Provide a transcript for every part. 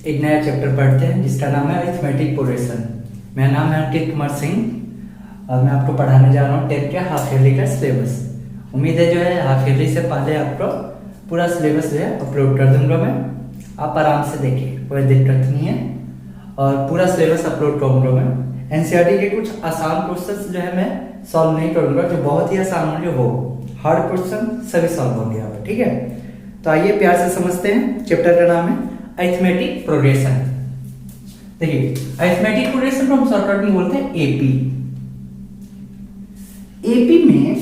एक नया चैप्टर पढ़ते हैं जिसका नाम है अरिथमेटिक प्रोग्रेशन। मेरा नाम है अंकित कुमार सिंह और मैं आपको पढ़ाने जा रहा हूँ 10th के हाफ ईयरली का सिलेबस। उम्मीद है जो है हाफ ईयरली से पहले आपको पूरा सिलेबस जो है अपलोड कर दूंगा मैं। आप आराम से देखिए, कोई दिक्कत नहीं है और पूरा सिलेबस अपलोड करूंगा मैं। एनसीईआरटी के कुछ आसान क्वेश्चन जो है मैं सॉल्व नहीं करूंगा, जो बहुत ही आसान होंगे वो हार्ड क्वेश्चन सभी सॉल्व होंगे यहाँ पे, ठीक है। तो आइए प्यार से समझते हैं। चैप्टर का नाम है अरिथमेटिक प्रोग्रेशन। देखिए, अरिथमेटिक प्रोग्रेशन को हम शॉर्टकट में बोलते हैं एपी। एपी में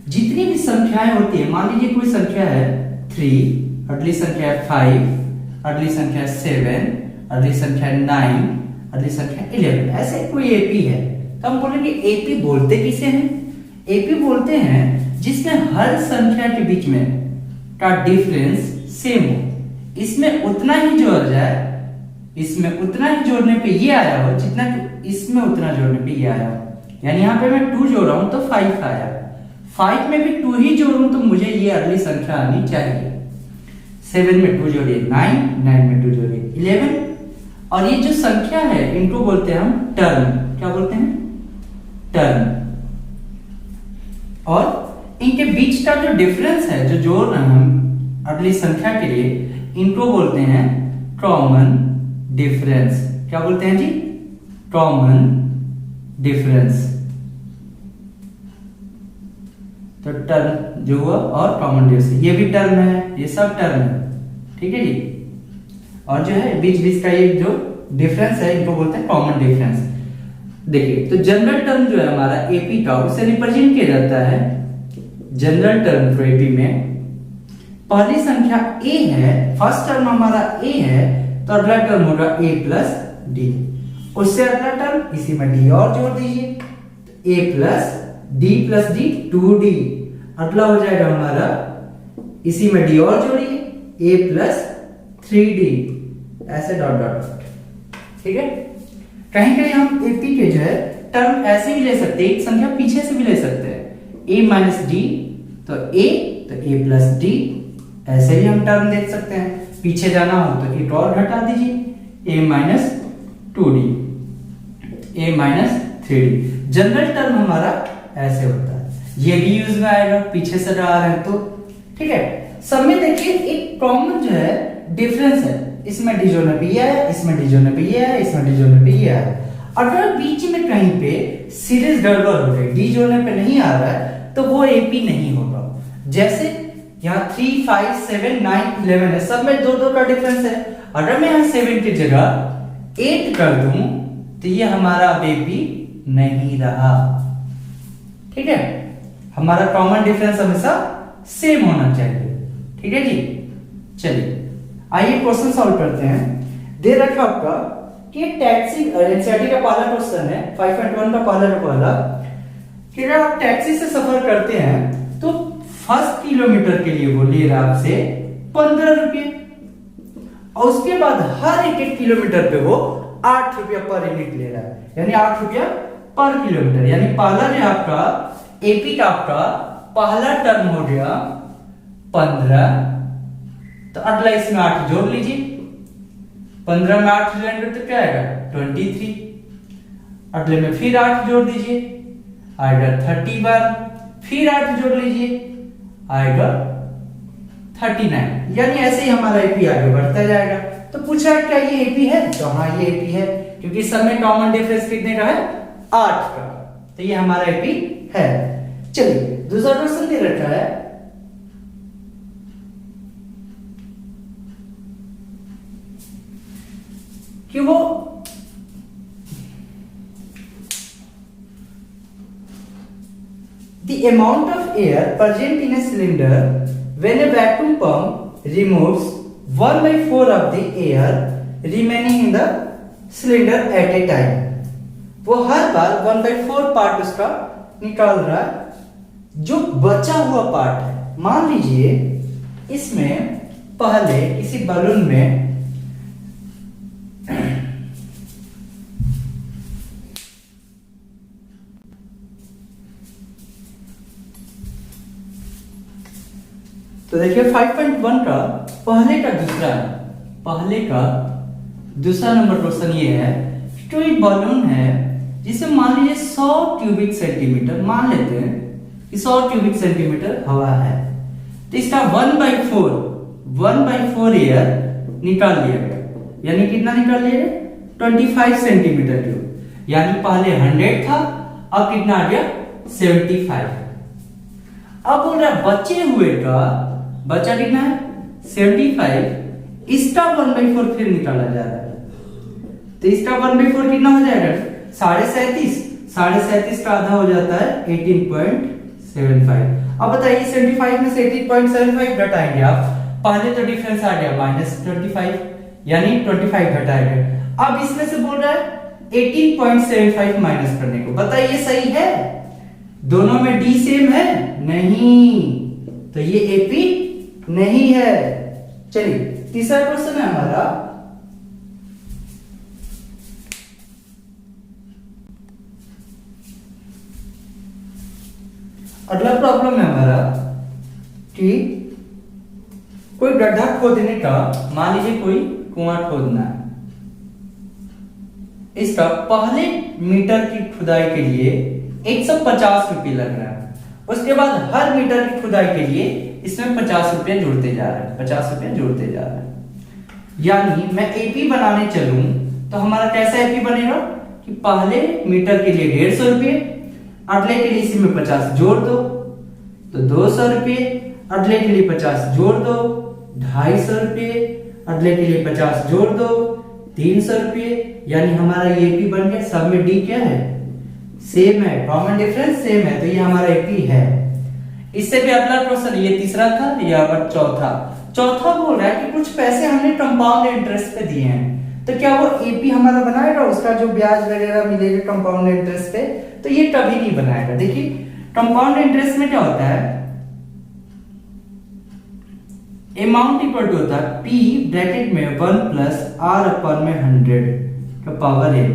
जितनी भी संख्याएं होती है, मान लीजिए कोई संख्या है 3, अगली संख्या है 5, अगली संख्या है 7, अगली संख्या है 9, अगली संख्या 11, ऐसे कोई एपी है तो हम बोलेंगे एपी बोलते किसे हैं? एपी बोलते हैं जिसमें हर संख्या के बीच में का डिफरेंस सेम हो। इसमें उतना ही जोड़ जाए, इसमें उतना ही जोड़ने पे ये आया हो जितना इसमें उतना जोड़ने पे ये आया हो। यानी यहाँ पे मैं 2 जोड़ रहा हूं तो 5 आया, 5 में भी 2 ही जोड़ूं तो मुझे ये अगली संख्या आनी चाहिए। 7 में 2 जोड़िए 9, 9 में 2 जोड़िए 11। और ये जो संख्या है इनको बोलते हैं हम टर्म। क्या बोलते हैं? टर्म। और इनके बीच का जो डिफरेंस है, जो जोड़ रहे हैं हम अगली संख्या के लिए, इनको बोलते हैं कॉमन डिफरेंस। क्या बोलते हैं जी? Common difference. तो टर्म जो हुआ और कॉमन डिफरेंस, ये भी टर्म है, ये सब टर्म है, ठीक है जी। और जो है बीच बीच का ये जो डिफरेंस है इनको बोलते हैं कॉमन डिफरेंस। देखिए, तो जनरल टर्म जो है हमारा एपी का, उसे रिप्रेजेंट किया जाता है जनरल टर्म को एपी में। पहली संख्या a है, फर्स्ट टर्म हमारा a है, तो अगला टर्म होगा a प्लस डी। उससे अगला टर्म इसी में d और जोड़ दीजिए, a प्लस डी 2d। अगला हो जाएगा हमारा इसी में d और जोड़िए a प्लस 3d, ऐसे डॉट डॉट, ठीक है। कहीं कहीं हम एपी के जो है टर्म ऐसे भी ले सकते हैं, एक संख्या पीछे से भी ले सकते हैं, a माइनस डी तो a प्लस डी, ऐसे भी हम टर्म देख सकते हैं। पीछे जाना हो तो एक और घटा दीजिए, a minus 2d, a minus 3d। General term हमारा ऐसे होता है, ये भी यूज में आएगा, पीछे से जा रहे हैं तो, ठीक है। सब में देखिए एक कॉमन जो है डिफरेंस है, इसमें डी जोड़ने पे ये है, इसमें डी जोड़ने पे ये है, इसमें डी जोड़ने पे ये है। अगर बीच में कहीं पे सीरीज गड़बड़ हो गई, डी जोड़ने पे नहीं आ रहा है, तो वो एपी नहीं होगा। जैसे यहाँ 3, 5, 7, 9, 11 है, सब में 2-2 का डिफरेंस है। अगर मैं यहाँ 7 की जगह 8 कर दूं तो ये हमारा एपी नहीं रहा, ठीक है। हमारा कॉमन डिफरेंस हमेशा सेम होना चाहिए, ठीक है जी। चलिए आइए क्वेश्चन सॉल्व करते हैं। दे रखा आपका कि टैक्सी, एनसीईआरटी का पहला क्वेश्चन है 5.1 का पहला कि अगर आप टैक्सी से सफर करते हैं तो फर्स्ट किलोमीटर के लिए वो ले रहा आपसे 15 रुपये, और उसके बाद हर एक किलोमीटर पे वो 8 रुपया पर यूनिट ले रहा है, यानी 8 रुपया पर किलोमीटर। यानी पहला जो आपका एपी का आपका पहला टर्म हो गया 15, तो अगला इसमें 8 जोड़ लीजिए, 15 में 8 जोड़ेंगे तो क्या आएगा 23। अगले में फिर 8 जोड़ दीजिए, आएगा 31। फिर 8 जोड़ लीजिए, आएगा 39। यानी ऐसे ही हमारा एपी आगे बढ़ता जाएगा। तो पूछा क्या ये एपी है? तो हाँ ये एपी है, क्योंकि सब में कॉमन डिफरेंस कितने का है? 8 का, तो ये हमारा एपी है। चलिए दूसरा क्वेश्चन दे रखा है कि वो the amount of air present in a cylinder when a vacuum pump removes 1/4 of the air remaining in the cylinder at a time। वो हर बार 1/4 पार्ट उसका निकाल रहा है, जो बचा हुआ पार्ट है। मान लीजिए इसमें पहले किसी बलून में तो देखिए 5.1 का पहले का दूसरा है, पहले का दूसरा नंबर क्वेश्चन ये है कि कोई बलून है जिसे मान लीजिए 100 क्यूबिक सेंटीमीटर, मान लेते हैं कि 100 क्यूबिक सेंटीमीटर हवा है, तो इसका 1/4 एयर निकाल लिया गया, यानी कितना निकाल लिया गया 25 सेंटीमीटर क्यूब, यानी पहले 100 था, अब कितना आ गया 75। अब बोल रहा है बचे हुए का, बचा कितना है 75, इसका 1/4 फिर निकाला जा रहा है, तो इसका 1/4 कितना हो जाएगा 37.5 का आधा हो जाता है 18.75। अब बताइए 75 में से 18.75 घटाएंगे आप, पहले तो डिफरेंस आ गया -25, यानी 25 घटाएंगे। अब इसमें से बोल रहा है 18.75 माइनस करने को, बताइए सही है? दोनों में डी सेम है? नहीं, तो ये एपी नहीं है। चलिए तीसरा क्वेश्चन है हमारा, अगला प्रॉब्लम है हमारा कि कोई गड्ढा खोदने का, मान लीजिए कोई कुआं खोदना है, इसका पहले मीटर की खुदाई के लिए 150 रुपये लग रहा है, उसके बाद हर मीटर की खुदाई के लिए इसमें 50 रुपये जोड़ते जा रहे हैं, 50 रुपये जोड़ते जा रहे हैं। यानी मैं एपी बनाने चलूं तो हमारा कैसा एपी बनेगा कि पहले मीटर के लिए 150 रुपये, अगले के लिए इसमें 50 जोड़ दो तो 200 रुपये, अगले के लिए 50 जोड़ दो 250 रुपये, अगले के लिए 50 जोड़ दो 300 रुपये, यानी हमारा ये एपी बन गया। सब में डी क्या है? सेम है, कॉमन डिफरेंस सेम है, तो ये हमारा एपी है। इससे भी अगला क्वेश्चन, ये तीसरा था, ये अब चौथा बोल रहा है कि कुछ पैसे हमने कंपाउंड इंटरेस्ट पे दिए हैं, तो क्या वो एपी हमारा बनाएगा? उसका जो ब्याज वगैरह मिलेगा कंपाउंड इंटरेस्ट पे, तो ये कभी नहीं बनाएगा। देखिए कंपाउंड इंटरेस्ट में क्या होता है, अमाउंट इक्वल टू होता है P ब्रैकेट में 1 प्लस R अपन में 100 का पावर n।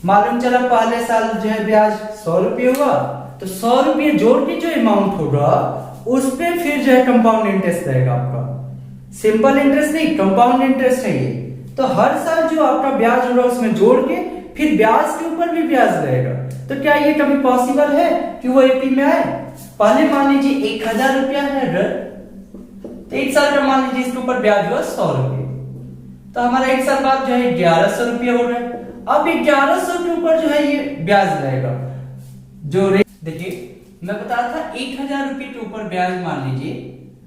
मालूम चला पहले साल जो है ब्याज 100 रुपये हुआ, तो 100 रुपये जोड़ के जो अमाउंट होगा उस पे फिर जो है कंपाउंड इंटरेस्ट रहेगा आपका। सिंपल इंटरेस्ट नहीं, कंपाउंड इंटरेस्ट है ये। तो हर साल जो आपका ब्याज होगा उसमें जोड़ के फिर ब्याज के ऊपर भी ब्याज रहेगा। तो क्या ये कभी पॉसिबल है कि वो एपी में आए? पहले मान लीजिए 1000 रुपया है अगर, तो एक साल का मान लीजिए इसके ऊपर ब्याज हुआ 100 रुपये, तो हमारा एक साल बाद जो है 1100 रुपया हो रहा है। अब 1100 के ऊपर जो है ये ब्याज रहेगा जो रेट, देखिए मैं बता रहा था 1000 रुपये के ऊपर ब्याज मान लीजिए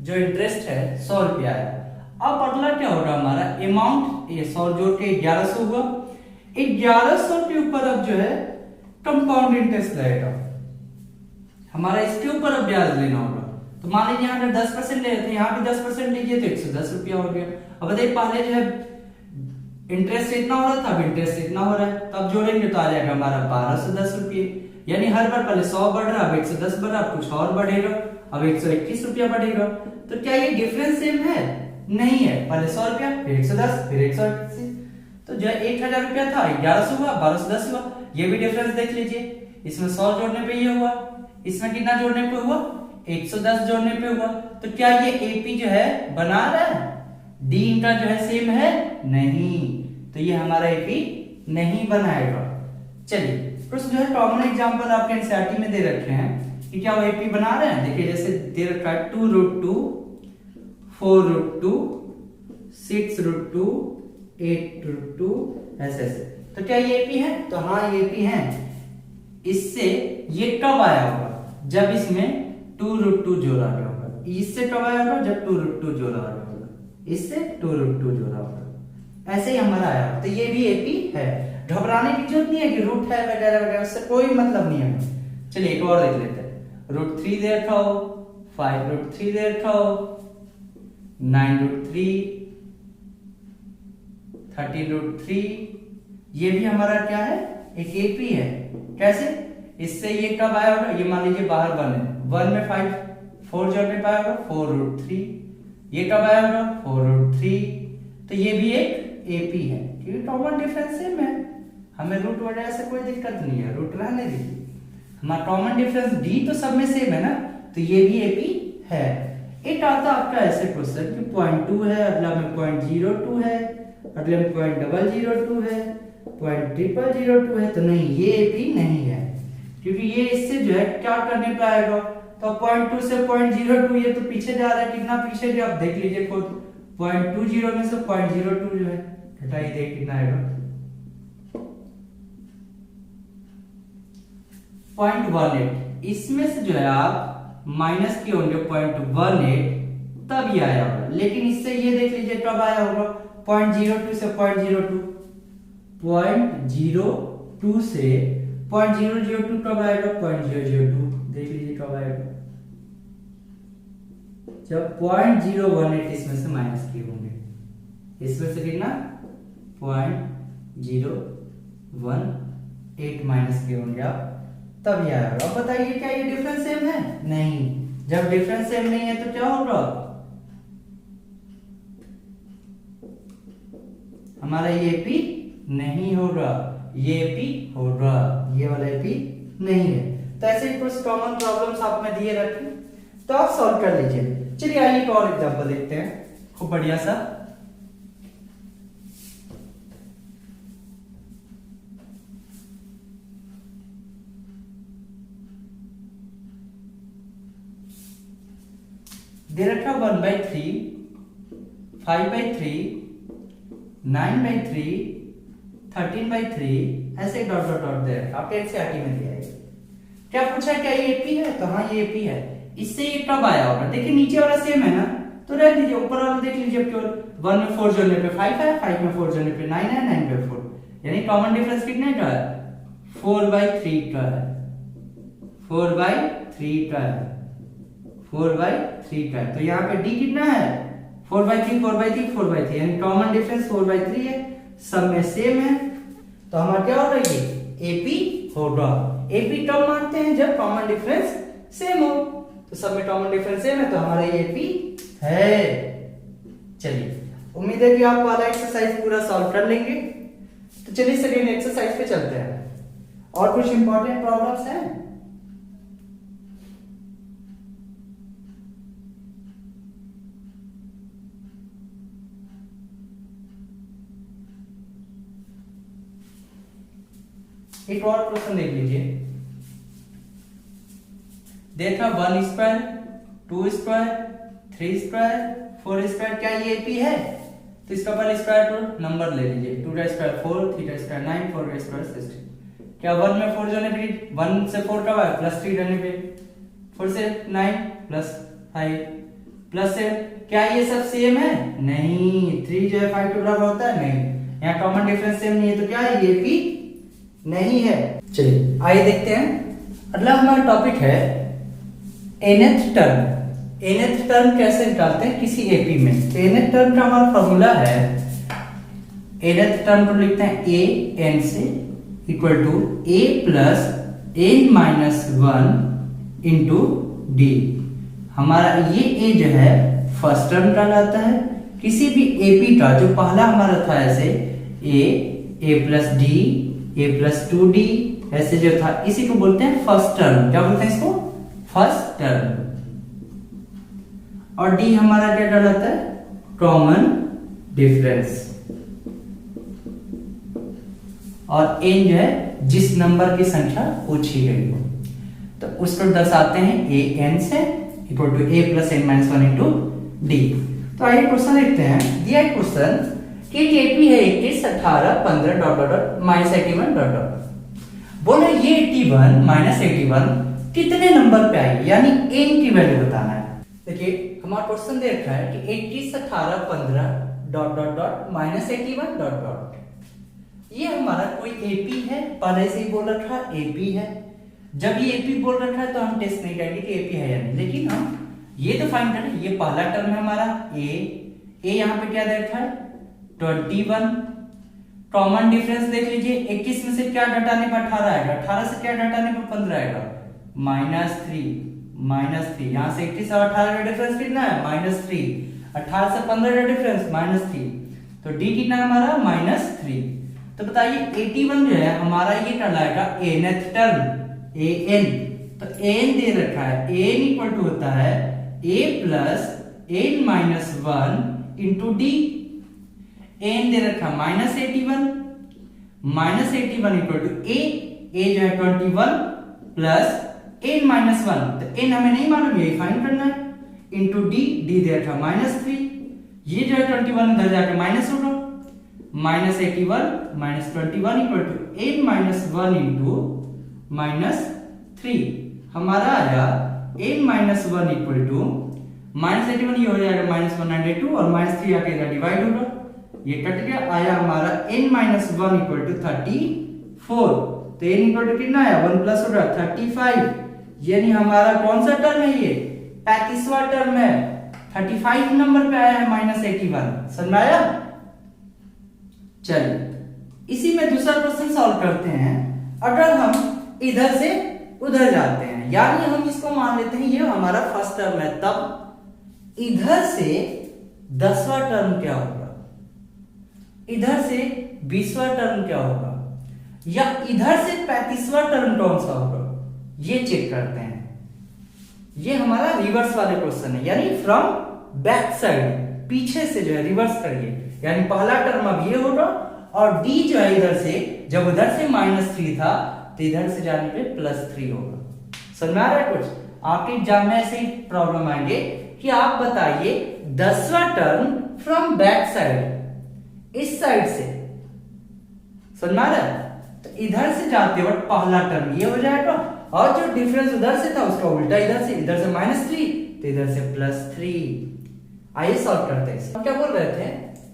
जो इंटरेस्ट है 100 रुपया है। अब अगला क्या होगा हमारा अमाउंट, ये 100 जोड़ के 1100 हुआ, 1100 के ऊपर अब जो है कंपाउंड इंटरेस्ट रहेगा हमारा, इसके ऊपर अब ब्याज लेना होगा। तो मान लीजिए यहाँ 10% ले थे, यहाँ भी 10% लीजिए तो 110 रुपया हो गया। अब बताइए पहले जो है इंटरेस्ट इतना हो रहा था, अब इंटरेस्ट इतना हो रहा है, तब जोड़ेंगे तो आ जाएगा हमारा 1210 रुपये, यानी हर बार पहले 100 बढ़ रहा, अब 110 बढ़ रहा, अब कुछ और बढ़ेगा, अब 121 रुपया बढ़ेगा। तो क्या ये डिफरेंस सेम है? नहीं है, पहले 100 रुपया फिर 110 फिर 121, तो जो 1000 रुपया था 1100 हुआ 1210 हुआ। ये भी डिफरेंस देख लीजिए, इसमें 100 जोड़ने पे ये हुआ, इसमें कितना जोड़ने पे हुआ 110 जोड़ने पे हुआ। तो क्या ये एपी जो है बना रहा है? डी इनका जो है सेम है? नहीं, तो ये हमारा एपी नहीं बनाएगा। चलिए कुछ जो है कॉमन एग्जांपल आपके एनसीईआरटी में दे रखे हैं कि क्या वो एपी बना रहे हैं। देखिए जैसे दे रखा है 2√2 4√2 6√2 8√2 ऐसे, तो क्या ये एपी है? तो हाँ ये एपी है। इससे ये कब आया होगा? जब इसमें 2√2 जोड़ा गया होगा। इससे कब आया होगा? जब 2√2 जोड़ा गया होगा, इससे 2√2 जोड़ा होगा, ऐसे ही हमारा आया। तो ये भी एपी है, घबराने की जरूरत नहीं है कि रूट है वगैरह वगैरह, उससे कोई मतलब नहीं है। चलिए एक और देख लेते हैं। √3 दे रखा हो, 5√3 दे रखा हो, 9√3 13√3, ये भी हमारा क्या है? एक एपी है। कैसे? इससे ये कब आया होगा? ये मान लीजिए बाहर 1 है, 1 में 4 जोड़ने पाया होगा 4√3, ये कब आया होगा 4√3, तो ये भी एक एपी है क्योंकि कॉमन डिफरेंस सेम है, हमें रूट वगैरह से कोई दिक्कत नहीं है, रूट रहने दीजिए। हमारा कॉमन डिफरेंस डी तो सब में सेम है ना, तो ये भी एपी है। एक आता आपका ऐसे क्वेश्चन कि 0.2 है, अगला में 0.02 है, अगले में 0.002 है, 0.0002 है, तो नहीं ये एपी नहीं है, क्योंकि ये इससे जो है क्या करने पे आएगा, तो 0.2 से 0.02 ये तो पीछे जा रहा है, कितना पीछे गया आप देख लीजिए खुद, 0.20 में से 0.02 जो है घटाइए, देख कितना आएगा 0.18। इसमें से जो है आप माइनस किए होंगे 0.18, तब ये आया होगा, लेकिन इससे ये देख लीजिए कब आया होगा, 0.02 से 0.02, 0.02 से 0.002 कब आएगा, 0.002, देख लीजिए कब आएगा, जब 0.018 इसमें से माइनस किए होंगे, इसमें से कितना 0.018 माइनस किए होंगे आप, तब ये आएगा। अब बताइए क्या ये डिफरेंस सेम है? नहीं, जब डिफरेंस सेम नहीं है तो क्या होगा, हमारा ये एपी नहीं होगा, ये एपी होगा, ये वाला एपी नहीं है। तो ऐसे ही कुछ कॉमन प्रॉब्लम्स आप में दिए रखे, तो आप सॉल्व कर लीजिए। चलिए आइए एक और एग्जांपल देखते हैं, खूब बढ़िया सा। दे रखा 1/3, 5/3, 9/3, 13/3, ऐसे डॉट डॉट डॉट दे रखा, आपके एनसीईआरटी में दिया है। क्या पूछा क्या ये एपी है, तो हाँ ये एपी है। इससे ये कब आया होगा, देखिए नीचे वाला सेम है ना, तो रख दीजिए, ऊपर वाला देख लीजिए, केवल 1 में 4 जोड़ने पे 5 है, 5 में 4 जोड़ने पे 9 है, 9 पे 4, यानी कॉमन डिफरेंस कितने का है, 4/3 का है, 4/3 का है, 4/3 का है। तो यहाँ पे डी कितना है, 4/3, 4/3, 4/3, यानी कॉमन डिफरेंस 4/3 है, सब में सेम है, तो हमारा क्या होगा, ये एपी होगा। एपी कब मानते हैं, जब कॉमन डिफरेंस सेम हो, तो सब में कॉमन डिफरेंस सेम है, तो हमारा ये एपी है। चलिए, उम्मीद है कि आप वाला एक्सरसाइज पूरा सॉल्व कर लेंगे। तो चलिए सेकंड एक्सरसाइज पे चलते हैं। और कुछ इंपॉर्टेंट प्रॉब्लम्स हैं? एक और क्वेश्चन देख लीजिए, देखा 1 स्क्वायर, 2 स्क्वायर, 3 स्क्वायर, 4 स्क्वायर, क्या ये एपी है? तो इसका पहले स्क्वायर रूट नंबर ले लीजिए, 2 का स्क्वायर 4, 3 का स्क्वायर 9, 4 का स्क्वायर 16। क्या 1 में 4 जोड़ने पे 1 से 4 कब आया, +3 रहने पे 4 से 9 +5 +7, क्या ये सब सेम है? नहीं, 3 जो है 5 के बराबर होता है, नहीं, यहाँ कॉमन डिफरेंस सेम नहीं है, तो क्या है ये एपी नहीं है। चलिए आइए देखते हैं, अगला हमारा टॉपिक है nth टर्म। nth टर्म कैसे निकालते हैं किसी एपी में? तो nth टर्म का हमारा फॉर्मूला है, nth टर्म को लिखते हैं a n से equal to a plus n minus 1 into D. हमारा ये a जो है फर्स्ट टर्म कहलाता है। किसी भी एपी का जो पहला हमारा था, ऐसे a plus D, a plus 2d, ऐसे जो था, इसी को बोलते हैं फर्स्ट टर्म। क्या बोलते हैं इसको? First term. और d हमारा क्या कहलाता है? Common difference. और n जो है जिस नंबर की संख्या पूछी गई हो, तो उसको दर्शाते हैं a n से equal to a plus n minus 1 into D. तो आइए क्वेश्चन देखते हैं। दिया क्वेश्चन कि एपी है 21, 18, 15 dot dot dot minus 81 dot dot. बोले ये 81 माइनस 81 कितने नंबर पे आएगी, यानी n की वैल्यू बताना है। देखिए हमारा क्वेश्चन दे रखा है कि 21, 18, 15 dot dot dot minus 81 dot dot. ये हमारा कोई एपी है, पहले से ही बोल रखा है एपी है। जब ये एपी बोल रखा है तो हम टेस्ट नहीं करेंगे कि एपी है या नहीं, लेकिन हम ये तो फाइंड करें। ये पहला टर्म है हमारा ए यहाँ पे क्या दे रखा है 21। कॉमन डिफरेंस देख लीजिए, 21 में से क्या घटाने पर 18 आएगा, 18 से क्या घटाने पर 15 आएगा, -3 यहाँ से 21 और 18 का डिफरेंस कितना है, -3। 18 से 15 का डिफरेंस -3, तो डी कितना है हमारा -3। तो बताइए 81 जो है हमारा ये कहलाएगा nth टर्म, an। तो an दे रखा है, an इक्वल टू होता है a plus n minus 1 into D. N दे रखा -81, -81 इक्वल टू ए जो है 21 प्लस n -1, तो n हमें नहीं मालूम, ये फाइंड करना है, इंटू डी दे रखा -3, ये जो है 21 इधर जाके माइनस होगा, -81 -21 इक्वल टू n -1 इंटू -3, हमारा आया n -1 इक्वल टू -81, ये हो जाएगा -192 और -3 आके इधर डिवाइड होगा, ये कट गया, आया हमारा n -1 इक्वल टू 34, तो n इक्वल टू कितना आया 1 प्लस होगा 35, यानी हमारा कौन सा टर्म है, ये 35वां टर्म है, 35 नंबर पे आया है -81, समझ में आया। चलिए इसी में दूसरा क्वेश्चन सॉल्व करते हैं। अगर हम इधर से उधर जाते हैं, यानी हम इसको मान लेते हैं ये हमारा फर्स्ट टर्म है, तब इधर से 10वां टर्म क्या होगा, इधर से 20वां टर्म क्या होगा, या इधर से 35वां टर्म कौन सा होगा, ये चेक करते हैं। ये हमारा रिवर्स वाले क्वेश्चन है, यानी फ्रॉम बैक साइड, पीछे से जो है रिवर्स करिए, यानी पहला टर्म अब ये होगा और डी जो है इधर से, जब उधर से -3 था तो इधर से जाने पे +3 होगा। समझ में आ रहा है कुछ? आपके एग्जाम में ऐसे ही प्रॉब्लम आएंगे कि आप बताइए 10वां टर्म फ्रॉम बैक साइड, इस साइड से, समझ में आ रहा है, तो इधर से जाते वक्त पहला टर्म ये हो जाएगा और जो डिफरेंस उधर से था उसका उल्टा इधर से -3 तो इधर से +3। आइए सॉल्व करते हैं। हम क्या बोल रहे थे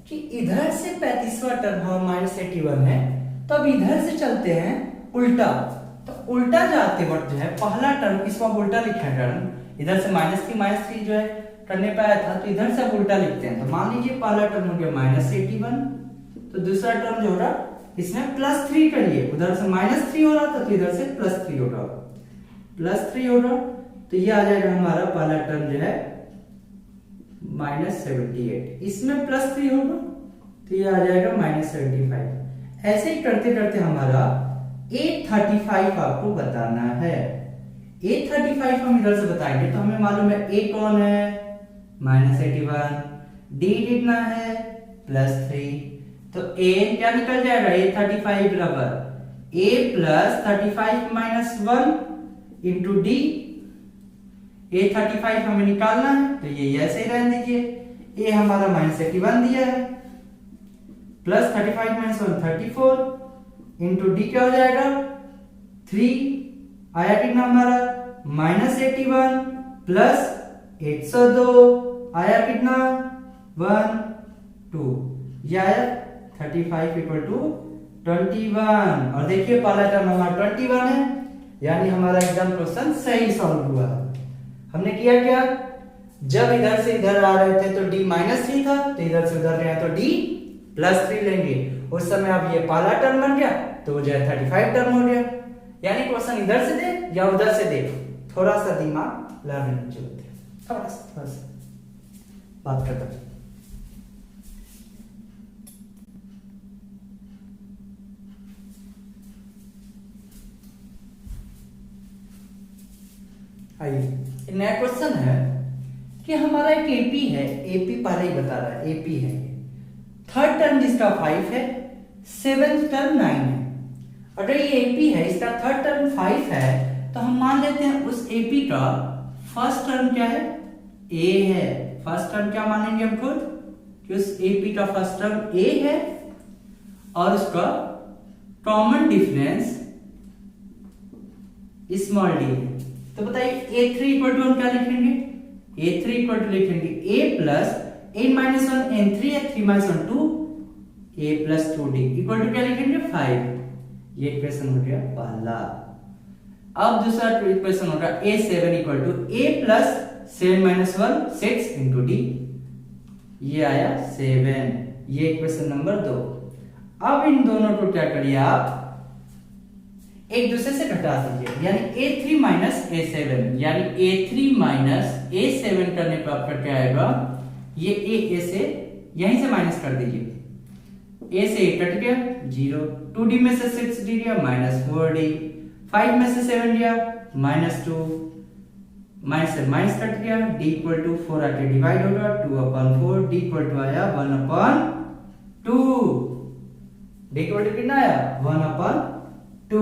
कि इधर से 35वां टर्म हमारा -81 है, तो अब इधर से चलते हैं उल्टा, तो उल्टा जाते वक्त जो है पहला टर्म, इसको हम उल्टा लिखे हैं टर्म, इधर से -3 जो है करने पे आया था, तो इधर से अब उल्टा लिखते हैं, तो मान लीजिए पहला टर्म हो गया -81, तो दूसरा टर्म जो हो रहा इसमें +3 करिए, उधर से -3 हो रहा था तो इधर से +3 होगा, +3 होगा, तो ये आ जाएगा हमारा पहला टर्म जो है -78, इसमें +3 होगा तो ये आ जाएगा -75। ऐसे ही करते करते हमारा 835 आपको बताना है। 835 हम इधर से बताएंगे तो हमें मालूम है a कौन है -81, d कितना है +3, तो a क्या निकल जाएगा 835 बराबर a + 35 - 1 इंटू डी। 835 हमें निकालना है तो ये ऐसे ही रहने दीजिए, a हमारा -81 दिया है, प्लस 35 - 1 34 इंटू डी क्या हो जाएगा 3, आया कितना हमारा -81 प्लस 802 आया कितना 1 2, ये आया 35 = 21, और देखिए पहला टर्म हमारा 21 है, यानी हमारा एकदम क्वेश्चन सही सॉल्व हुआ। हमने किया क्या, जब इधर से इधर आ रहे थे तो d -3 था, तो इधर से उधर गया तो d +3 लेंगे, उस समय अब ये पहला टर्म बन गया तो वो जो है 35 टर्म हो गया। यानी क्वेश्चन इधर से दे या उधर से दे, थोड़ा सा दिमाग लगाने की जरूरत है, थोड़ा सा बात करता हूं। आइए नया क्वेश्चन है कि हमारा एक एपी है, एपी पहले ही बता रहा है, एपी है, थर्ड टर्म जिसका 5 है, सेवेंथ टर्म 9 है। अगर ये एपी है, इसका थर्ड टर्म 5 है, तो हम मान लेते हैं उस एपी का फर्स्ट टर्म क्या है ए है। फर्स्ट टर्म क्या मानेंगे हम खुद कि उस एपी का फर्स्ट टर्म ए है और उसका कॉमन डिफरेंस स्मॉल डी है। तो बताइए a3 = हम क्या लिखेंगे, a3 = लिखेंगे a + n - 1 n3 है, 3 - 1 2 a + 2d = क्या लिखेंगे 5। ये इक्वेशन हो गया पहला। अब दूसरा इक्वेशन होगा a7 = a + 7 - 1 6 × d, ये आया 7, ये इक्वेशन नंबर 2। अब इन दोनों को क्या करिए आप एक दूसरे से घटा दीजिए, यानी a3 - a7, यानी a3 - a7 करने पर आपका क्या आएगा, ये a से यहीं से माइनस कर दीजिए, a से a कट गया 0, 2d में से 6d गया -4d, 5 में से 7 गया -2, माइनस से माइनस कट गया, d = 4 आके डिवाइड होगा 2/4, d = आया 1/2, 2, डी इक्वल टू कितना आया 1/2।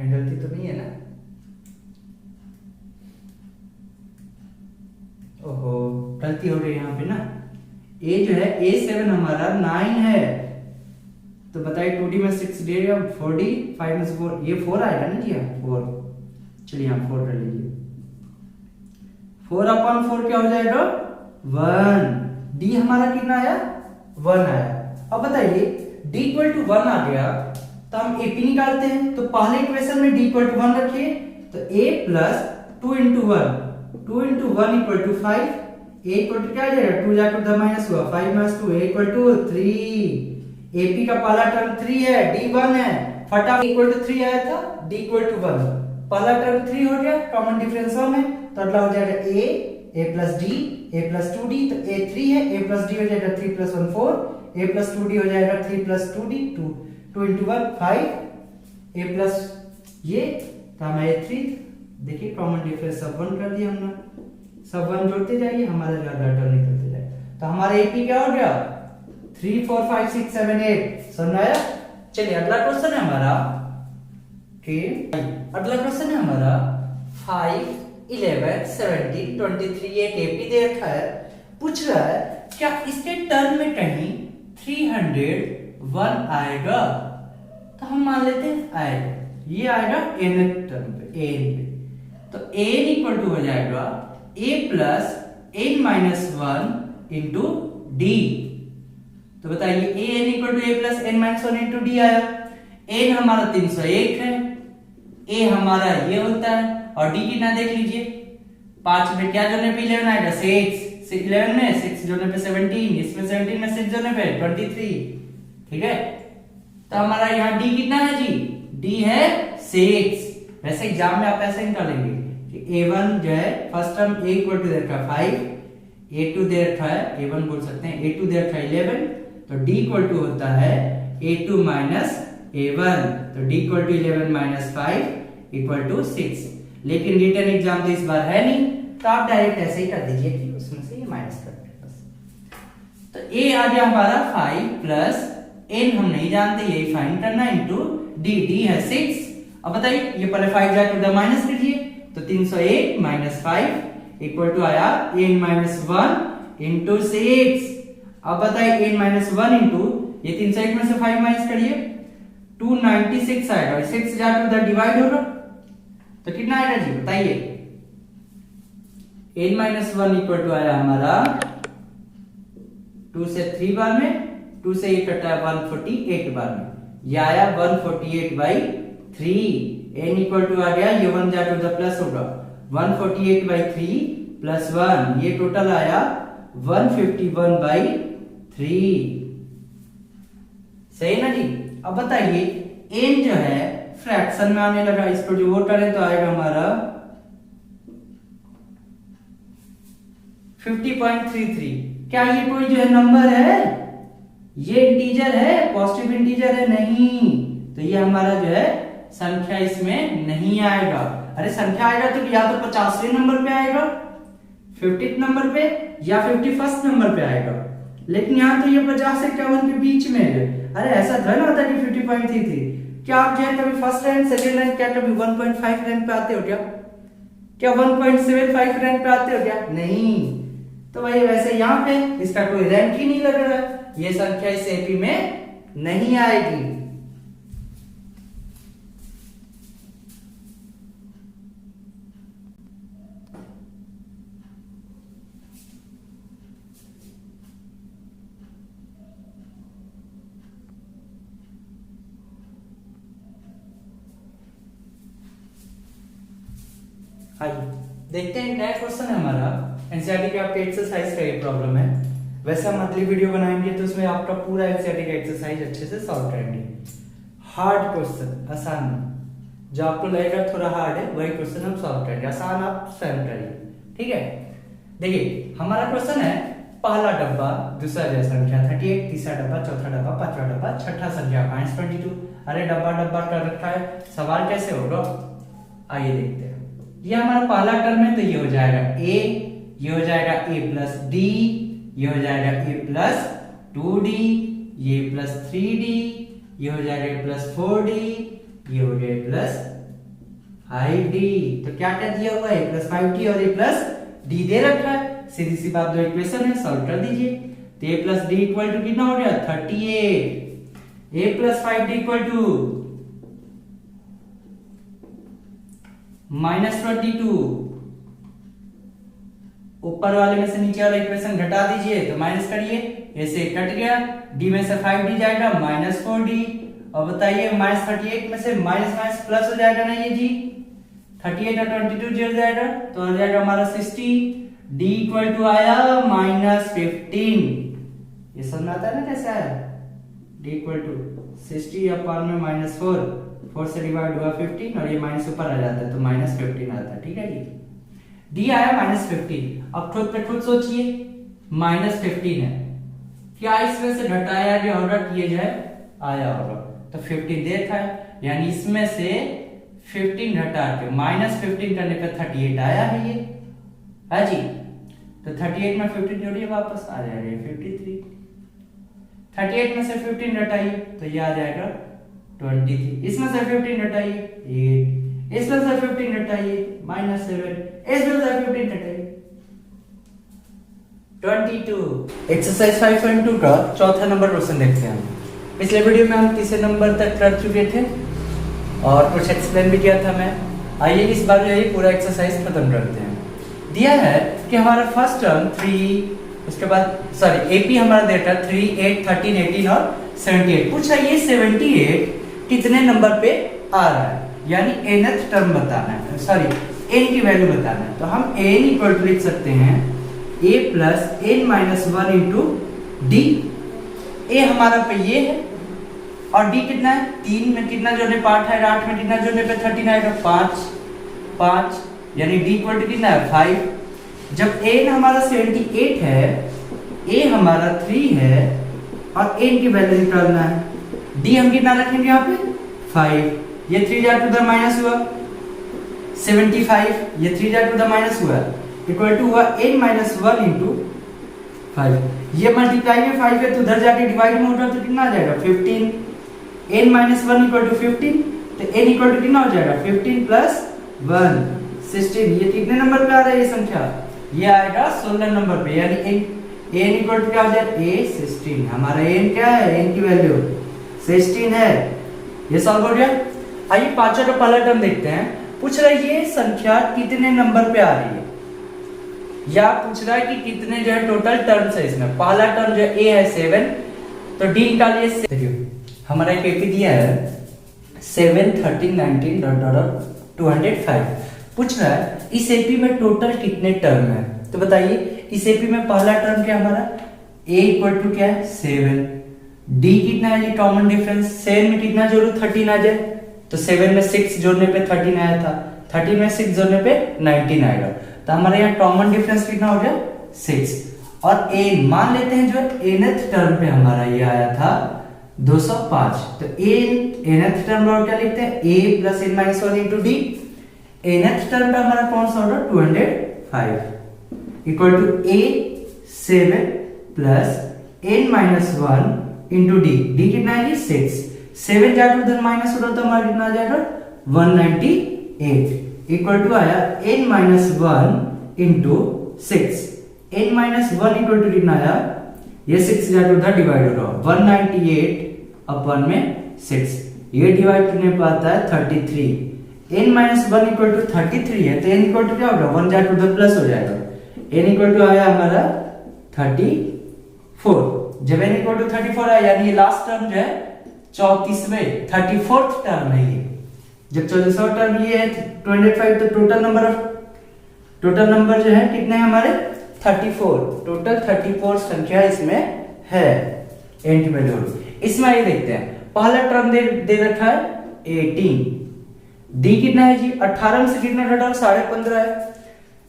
गलती तो नहीं है ना? ओहो, गलती हो गई यहाँ पे ना। ए जो है A7 हमारा 9 है, तो बताइए 2D में 6 दे रहा 4D, 5 में से 4, ये 4 आएगा ना जी? 4, चलिए हम 4 कर लीजिए। 4/4 क्या हो जाएगा 1। डी हमारा कितना आया 1 आया। अब बताइए डी इक्वल टू 1 आ गया तो हम एपी निकालते हैं। तो पहले इक्वेशन में डी इक्वल टू 1 रखिए, तो a plus 2 into 1, 2 into 1 equal to 5। a equal to क्या आ जाएगा 2 जाकर उधर माइनस हुआ, 5 minus 2 a equal to 3। AP का पहला टर्म 3 है, डी 1 है, फटाफट इक्वल टू 3 आया था, डी इक्वल टू 1, पहला टर्म 3 हो गया, कॉमन डिफरेंस 1 है, तो अगला हो जाएगा a plus D, a plus 2d, तो a 3 है, a प्लस d हो जाएगा 3 प्लस 1 4, a प्लस 2d हो जाएगा 3 plus 2d 2, 2 into 1 5, a plus ये तो हमारे 3। देखिए कॉमन डिफरेंस सब 1 कर दिया हमने, सब 1 जोड़ते जाइए, हमारा जो अगला टर्म निकलते जाए। तो हमारा एपी क्या हो गया 3 4 5 6 7 8। समझ आया? चलिए अगला क्वेश्चन है हमारा कि अगला क्वेश्चन है हमारा 5 11 17 23 एक एपी दे रखा है, पूछ रहा है क्या इसके टर्म में कहीं 301 आएगा? तो हम मान लेते हैं आएगा, ये आएगा n टर्म पे, n पे, तो n इक्वल टू हो जाएगा a plus n minus 1 into D. तो बताइए a n equal to a plus n minus 1 into D आया। n हमारा 301 है, a हमारा ये होता है, और डी कितना देख लीजिए, 5 में क्या जोड़ने पे 11 आएगा 6, 11 में 6 जोड़ने पे 17, इसमें 17 में 6 जोड़ने पे 23। ठीक है, तो हमारा यहाँ डी कितना है जी, डी है 6। वैसे एग्जाम में आप ऐसे निकालेंगे कि a1 जो है first term a equal to दे रखा है 5, a2 दे रखा है, a1 बोल सकते हैं, a2 दे रखा है 11, तो d इक्वल टू होता है a2 माइनस a1, तो d equal to 11 minus 5 equal to 6। लेकिन रिटर्न एग्जाम तो इस बार है नहीं, तो आप डायरेक्ट ऐसे ही कर दीजिए कि उसमें से ये माइनस कर दे बस। तो a आ गया हमारा 5 प्लस n हम नहीं जानते, यही फाइंड करना इनटू d, d है 6। अब बताइए ये पहले 5 जाकर उधर माइनस कीजिए, तो 301 माइनस 5 इक्वल टू आया n माइनस 1 इंटू 6। अब बताइए n माइनस 1 इंटू ये 301 में से 5 माइनस करिए 296 आएगा, 6 जाकर उधर डिवाइड होगा तो कितना आएगा जी बताइए। n माइनस 1 इक्वल टू आया हमारा 2 से 3 बार में, 2 से ये कटा है 148 बार में, ये आया 148 बाई 3। n इक्वल टू आ गया, ये 1 जाकर उधर प्लस होगा 148 बाई 3 प्लस 1, ये टोटल आया 151 बाई 3। सही ना जी? अब बताइए n जो है फ्रैक्शन में आने लगा, इसको जो वो करें तो आएगा हमारा 50.33। क्या ये कोई जो है नंबर है, ये इंटीजर है, पॉजिटिव इंटीजर है? नहीं, तो ये हमारा जो है संख्या इसमें नहीं आएगा। अरे संख्या आएगा तो या तो 50वें नंबर पे आएगा, 50th नंबर पे, या 51st नंबर पे आएगा, लेकिन यहाँ तो ये 50 से 51 के बीच में है। अरे ऐसा थोड़ा ना होता कि 50.33। क्या आप जो है कभी फर्स्ट रैंक, सेकंड रैंक, क्या कभी 1.5 रैंक पे आते हो क्या 1.75 रैंक पे आते हो क्या? नहीं। तो भाई वैसे यहाँ पे इसका कोई रैंक ही नहीं लग रहा है, ये संख्या इस एपी में नहीं आएगी। आइए देखते हैं नया क्वेश्चन है हमारा, एनसीईआरटी के आपके एक्सरसाइज का ये प्रॉब्लम है। वैसे हम मंथली वीडियो बनाएंगे तो उसमें आपका पूरा एनसीईआरटी का एक्सरसाइज अच्छे से सॉल्व करेंगे। हार्ड क्वेश्चन, आसान जो आपको लगेगा थोड़ा हार्ड है वही क्वेश्चन हम सॉल्व करेंगे, आसान आप स्वयं करिए। ठीक है, देखिए हमारा क्वेश्चन है पहला डब्बा, दूसरा जो संख्या 38, तीसरा डब्बा, चौथा डब्बा, पांचवा डब्बा, छठा संख्या 22। अरे डब्बा डब्बा कर रखा है, सवाल कैसे होगा आइए देखते हैं। ये हमारा पहला टर्म है तो ये हो जाएगा a, ये हो जाएगा a प्लस डी, ये हो जाएगा a प्लस 2d, ये प्लस 3d, ये हो जाएगा a प्लस 4d, ये हो गया a प्लस 5d। तो क्या क्या दिया हुआ है, a प्लस 5d और a प्लस d दे रखा है। सीधी सी बात, दो इक्वेशन है, सॉल्व कर दीजिए। तो a plus d equal to कितना हो गया 38, a plus 5d equal to -22। ऊपर वाले में से नीचे वाला इक्वेशन घटा दीजिए तो माइनस करिए, ऐसे कट गया, d में से 5d जाएगा -4d। और बताइए -38 में से माइनस माइनस प्लस हो जाएगा ना ये जी, 38 और 22 जोड़ जाएगा तो आ जाएगा हमारा 60। d इक्वल टू आया -15। ये समझ आता है ना कैसे आया, d इक्वल टू 60 अपॉन में -4 से डिवाइड हुआ 15 और ये माइनस ऊपर आ जाता है तो -15 आता है। ठीक है जी, d आया -15। अब खुद पे खुद सोचिए, -15 है, क्या इसमें से घटाया गया होगा कि ये जो है आया होगा, तो 15 देखा है, यानी इसमें से 15 घटा के -15 करने पे 38 आया है ये, है जी। तो 38 में 15 जोड़िए वापस आ जाएगा 53। 38 में से 15 घटाइए तो ये आ जाएगा 23। इसमें से 15 घटाइए 8, इसमें से 15 घटाइए -7, इसमें से 15 घटाइए 22। एक्सरसाइज 5.2 का चौथा नंबर क्वेश्चन देखते हैं। पिछले वीडियो में हम तीसरे नंबर तक कर चुके थे और कुछ एक्सप्लेन भी किया था मैं। आइए इस बार यही पूरा एक्सरसाइज खत्म करते हैं। दिया है कि हमारा फर्स्ट टर्म 3, उसके बाद सॉरी एपी हमारा देता 3, 8, 13, 18 और 78। पूछा ये 78 कितने नंबर पे आ रहा है, यानी nth टर्म बताना है, सॉरी n की वैल्यू बताना है। तो हम n इक्वल टू लिख सकते हैं a plus n minus 1 into D. a हमारा पे ये है और d कितना है, 3 में कितना जोड़ने पे 8 है, 8 में कितना जोड़ने पे 13 आएगा 5, यानी d इक्वल टू कितना है 5। जब n हमारा 78 है, a हमारा 3 है और n की वैल्यू निकालना है, d हम कितना रखेंगे यहाँ पे 5, ये 3 जा टू द माइनस हुआ 75, ये 3 जा टू द माइनस हुआ इक्वल टू हुआ n माइनस 1 इंटू 5। ये मल्टीप्लाई में 5 है तो उधर जाके डिवाइड में होगा तो कितना आ जाएगा 15। n माइनस 1 इक्वल टू 15, तो n इक्वल टू कितना हो जाएगा 15 प्लस 1 16। ये कितने नंबर पे आ रहा है ये संख्या, ये आएगा 16 नंबर पे, यानी n इक्वल टू क्या हो जाएगा a 16। हमारा n क्या है, n की वैल्यू 16 है। ये सॉल्व हो गया। आइए पांचों का पहला टर्म देखते हैं। पूछ रहा है ये संख्या कितने नंबर पे आ रही है, या पूछ रहा है कि कितने जो है टोटल टर्म्स है इसमें। पहला टर्म जो a है 7, तो d निकालिए। देखिए हमारा एक एपी दिया है 7, 13, 19 205। पूछ रहा है इस एपी में टोटल कितने टर्म है, तो बताइए इस एपी में पहला टर्म क्या हमारा a इक्वल टू क्या है 7, d कितना है ये कॉमन डिफरेंस, 7 में कितना जोड़ो 13 आ जाए, तो 7 में 6 जोड़ने पे 13 आया था, 13 में 6 जोड़ने पे 19 आएगा, तो हमारे यहाँ कॉमन डिफरेंस कितना हो गया 6। और a मान लेते हैं जो nth टर्म पे हमारा ये आया था 205, तो nth टर्म और क्या लिखते हैं a plus n minus 1 into D. nth term पे हमारा कौन सा होगा 205 equal to a 7 plus n minus 1 into D. D कितना है 6, 7 जाकर उधर माइनस होगा तो हमारा कितना आ जाएगा 198 इक्वल टू आया n minus 1 into 6। n minus 1 equal to कितना आया, ये 6 जाकर उधर डिवाइड होगा 198 अपन में 6, ये डिवाइड करने पर आता है 33। n माइनस 1 इक्वल टू 33 है, तो n इक्वल टू क्या होगा 1 जाकर उधर प्लस हो जाएगा, n इक्वल टू आया हमारा 34। जब n इक्वल टू 34 आया यानी ये लास्ट टर्म जो है 34वें 34th टर्म है ये। जब 34वां टर्म ये है 25, तो टोटल नंबर जो है कितने हैं हमारे 34, टोटल 34 संख्या इसमें है n की वैल्यू। इसमें ये देखते हैं पहला टर्म दे रखा है 18, d कितना है जी 18 में से कितना घटा 15.5 है,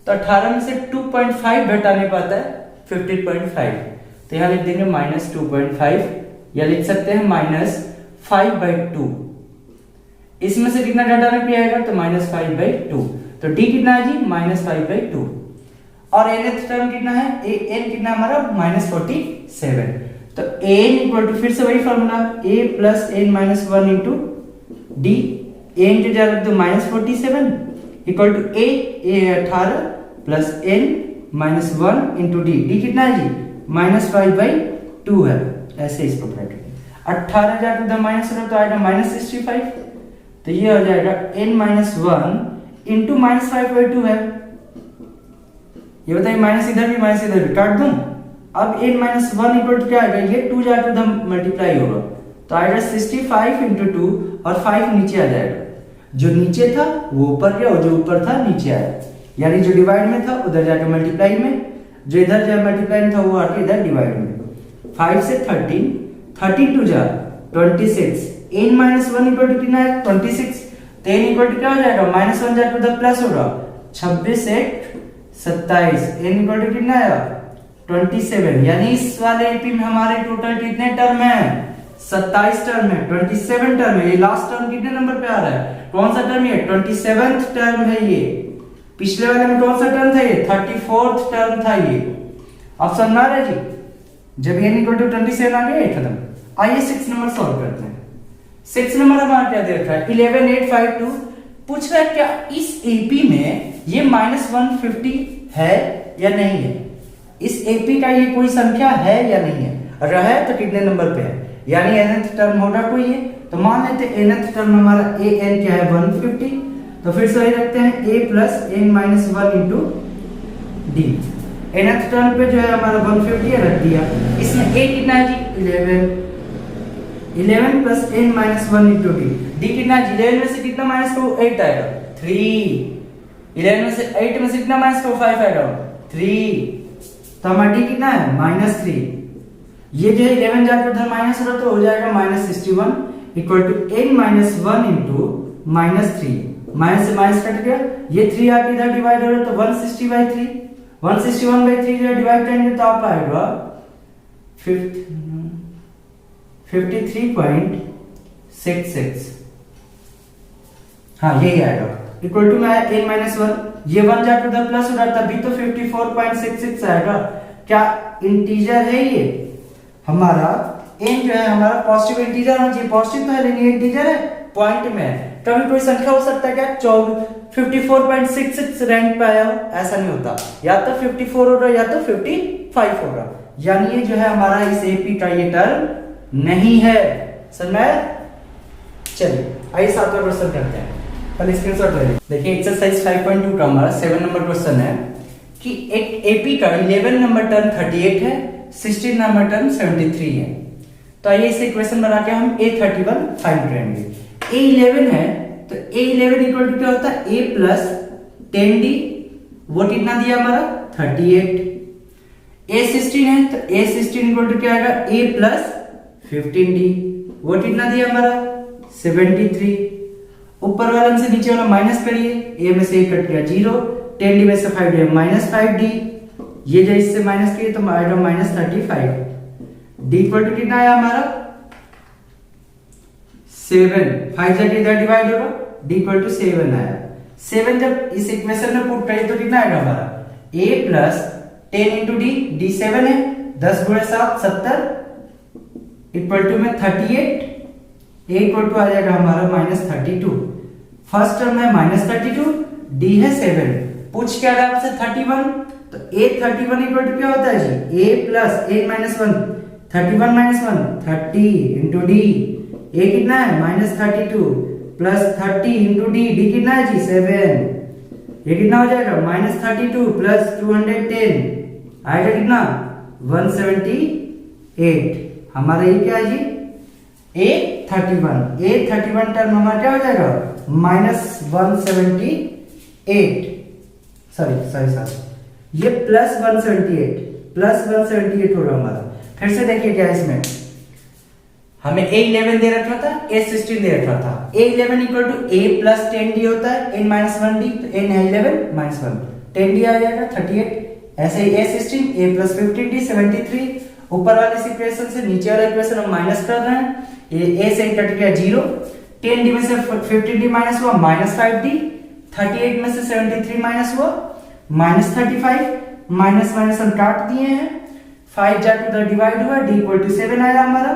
तो 18 में से 2.5 घटाने पाता है 15.5, तो यहाँ लिख देंगे -2.5 या लिख सकते हैं -5/2। इसमें से कितना घटाने पे आएगा तो -5/2, तो d कितना है जी -5/2। और nth टर्म कितना है, n कितना हमारा -47। तो n इक्वल टू फिर से वही formula a plus n minus 1 into D, n जो जाएगा तो -47 equal to a 18 plus n minus 1 into D, D कितना है जी -5/2 है। ऐसे इसको ब्रैकेट 18 जाए टू द माइनस तो आएगा -65, तो ये हो जाएगा n माइनस 1 इंटू -5/2 है। ये बताइए माइनस इधर भी काट दूं। अब n माइनस 1 इक्वल टू क्या आएगा, ये 2 जाए टू द मल्टीप्लाई होगा तो आएगा 65 इंटू 2 और 5 नीचे आ जाएगा। जो नीचे था वो ऊपर गया और जो ऊपर था नीचे आया, यानी जो डिवाइड में था उधर जाके मल्टीप्लाई में, जो इधर जो मल्टीप्लाई में था वो आके इधर डिवाइड में। 5 से 13, 32 जा 26, n माइनस 1 इक्वल टू कितना है 26, तो n इक्वल टू क्या हो जाएगा -1 जाए टू द प्लस होगा 26 से 27, n इक्वल टू कितना आया 27, यानी इस वाले एपी में हमारे टोटल कितने टर्म है 27 टर्म है, 27 टर्म है। ये लास्ट टर्म कितने नंबर पे आ रहा है, कौन सा टर्म, ये 27th टर्म है। ये पिछले वाले में कौन सा टर्म था, ये 34th टर्म था। ये ऑप्शन ना है जी, जब n इक्वल टू 27 आ गया खत्म। आइए 6 नंबर सॉल्व करते हैं। 6 नंबर हमारा क्या दे रखा है 11852, पूछ रहा है क्या इस एपी में ये -150 है या नहीं है, इस एपी का ये कोई संख्या है या नहीं है, अगर है तो कितने नंबर पे है, यानी nth टर्म होगा कोई है। तो मान लेते हैं nth टर्म हमारा an क्या है 150, तो फिर से वही रखते हैं a plus n minus 1 into D. nth term पे जो है हमारा 150 रख दिया, इसमें a कितना है जी 11 plus n minus 1 into D, D कितना है 11 में से कितना माइनस करो 8 आएगा 3, 11 में से 8 में से कितना माइनस करो 5 आएगा 3, तो हमारा डी कितना है -3। ये जो है 11 जाकर उधर माइनस हो रहा तो हो जाएगा -61 equal to n minus 1 into -3, minus से माइनस कट गया, ये 3 आके इधर डिवाइड हो रहा तो 160/3, 161/3 जो डिवाइड करेंगे तो आप आएगा 53.66, हाँ यही आएगा इक्वल टू में n माइनस 1, ये 1 जाकर उधर प्लस हो रहा तभी तो 54.66 आएगा। क्या इंटीजर है ये हमारा, n जो है हमारा पॉजिटिव इंटीजर होना चाहिए, पॉजिटिव तो है लेकिन इंटीजर है पॉइंट में है, कभी कोई संख्या हो सकता है क्या 54.66 रैंक पे आया हो, ऐसा नहीं होता, या तो 54 होगा या तो 55 होगा, यानी ये जो है हमारा इस एपी का ये टर्म नहीं है। समझ में? चलिए आइए 7वां क्वेश्चन करते हैं, पहले स्क्रीनशॉट ले लीजिए। देखिए एक्सरसाइज 5.2 का हमारा 7 नंबर क्वेश्चन है कि एक एपी का 11 नंबर टर्म 38 है, 16 नंबर टर्म 73 है। तो आइए इसे इक्वेशन बना के हम a31 फाइंड करेंगे। a11 है तो a11 इक्वल टू क्या होता है a प्लस 10d, वो कितना दिया हमारा 38। a16 है तो a16 इक्वल टू क्या आएगा a प्लस 15d, वो कितना दिया हमारा 73। ऊपर वाले से नीचे वाला माइनस करिए, a में से 1 कट गया 0, 10d में से 5 गया -5d, ये जो इससे माइनस किए तो आएगा -35, d इक्वल टू कितना आया हमारा 7, 5 जब इधर डिवाइड होगा d इक्वल टू 7 आया। 7 जब इस इक्वेशन में पुट करें तो कितना आएगा हमारा a plus 10 into D, D 7 है, 10 गुणे 7 70 इक्वल टू में 38, a इक्वल टू आ जाएगा हमारा -32। फर्स्ट टर्म है -32, d है 7, पूछ क्या रहा है आपसे 31, तो a31 इक्वल टू क्या होता है जी a plus a minus 1, 31 minus 1 30 into D, a कितना है -32 प्लस 30 इंटू डी, डी कितना है जी 7, ये कितना हो जाएगा -32 प्लस 210 आएगा कितना 178। हमारा ये क्या है जी a31 टर्म हमारा क्या हो जाएगा -178, सॉरी ये प्लस 178 होगा हमारा। फिर से देखिए क्या इसमें हमें a11 दे रखा था, a16 दे रखा था। a11 equal to a plus 10d होता है n माइनस 1d, तो n है 11 माइनस 1, 10d आ जाएगा 38। ऐसे ही a16 a प्लस 15d 73। ऊपर वाले इस इक्वेशन से नीचे वाला इक्वेशन हम माइनस कर रहे हैं, ये a से कट गया 0, 10d में से 15d माइनस हुआ -5d, 38 में से 73 माइनस हुआ -35, माइनस माइनस हम काट दिए हैं, 5 जा टू द डिवाइड हुआ, d इक्वल टू 7 आया हमारा।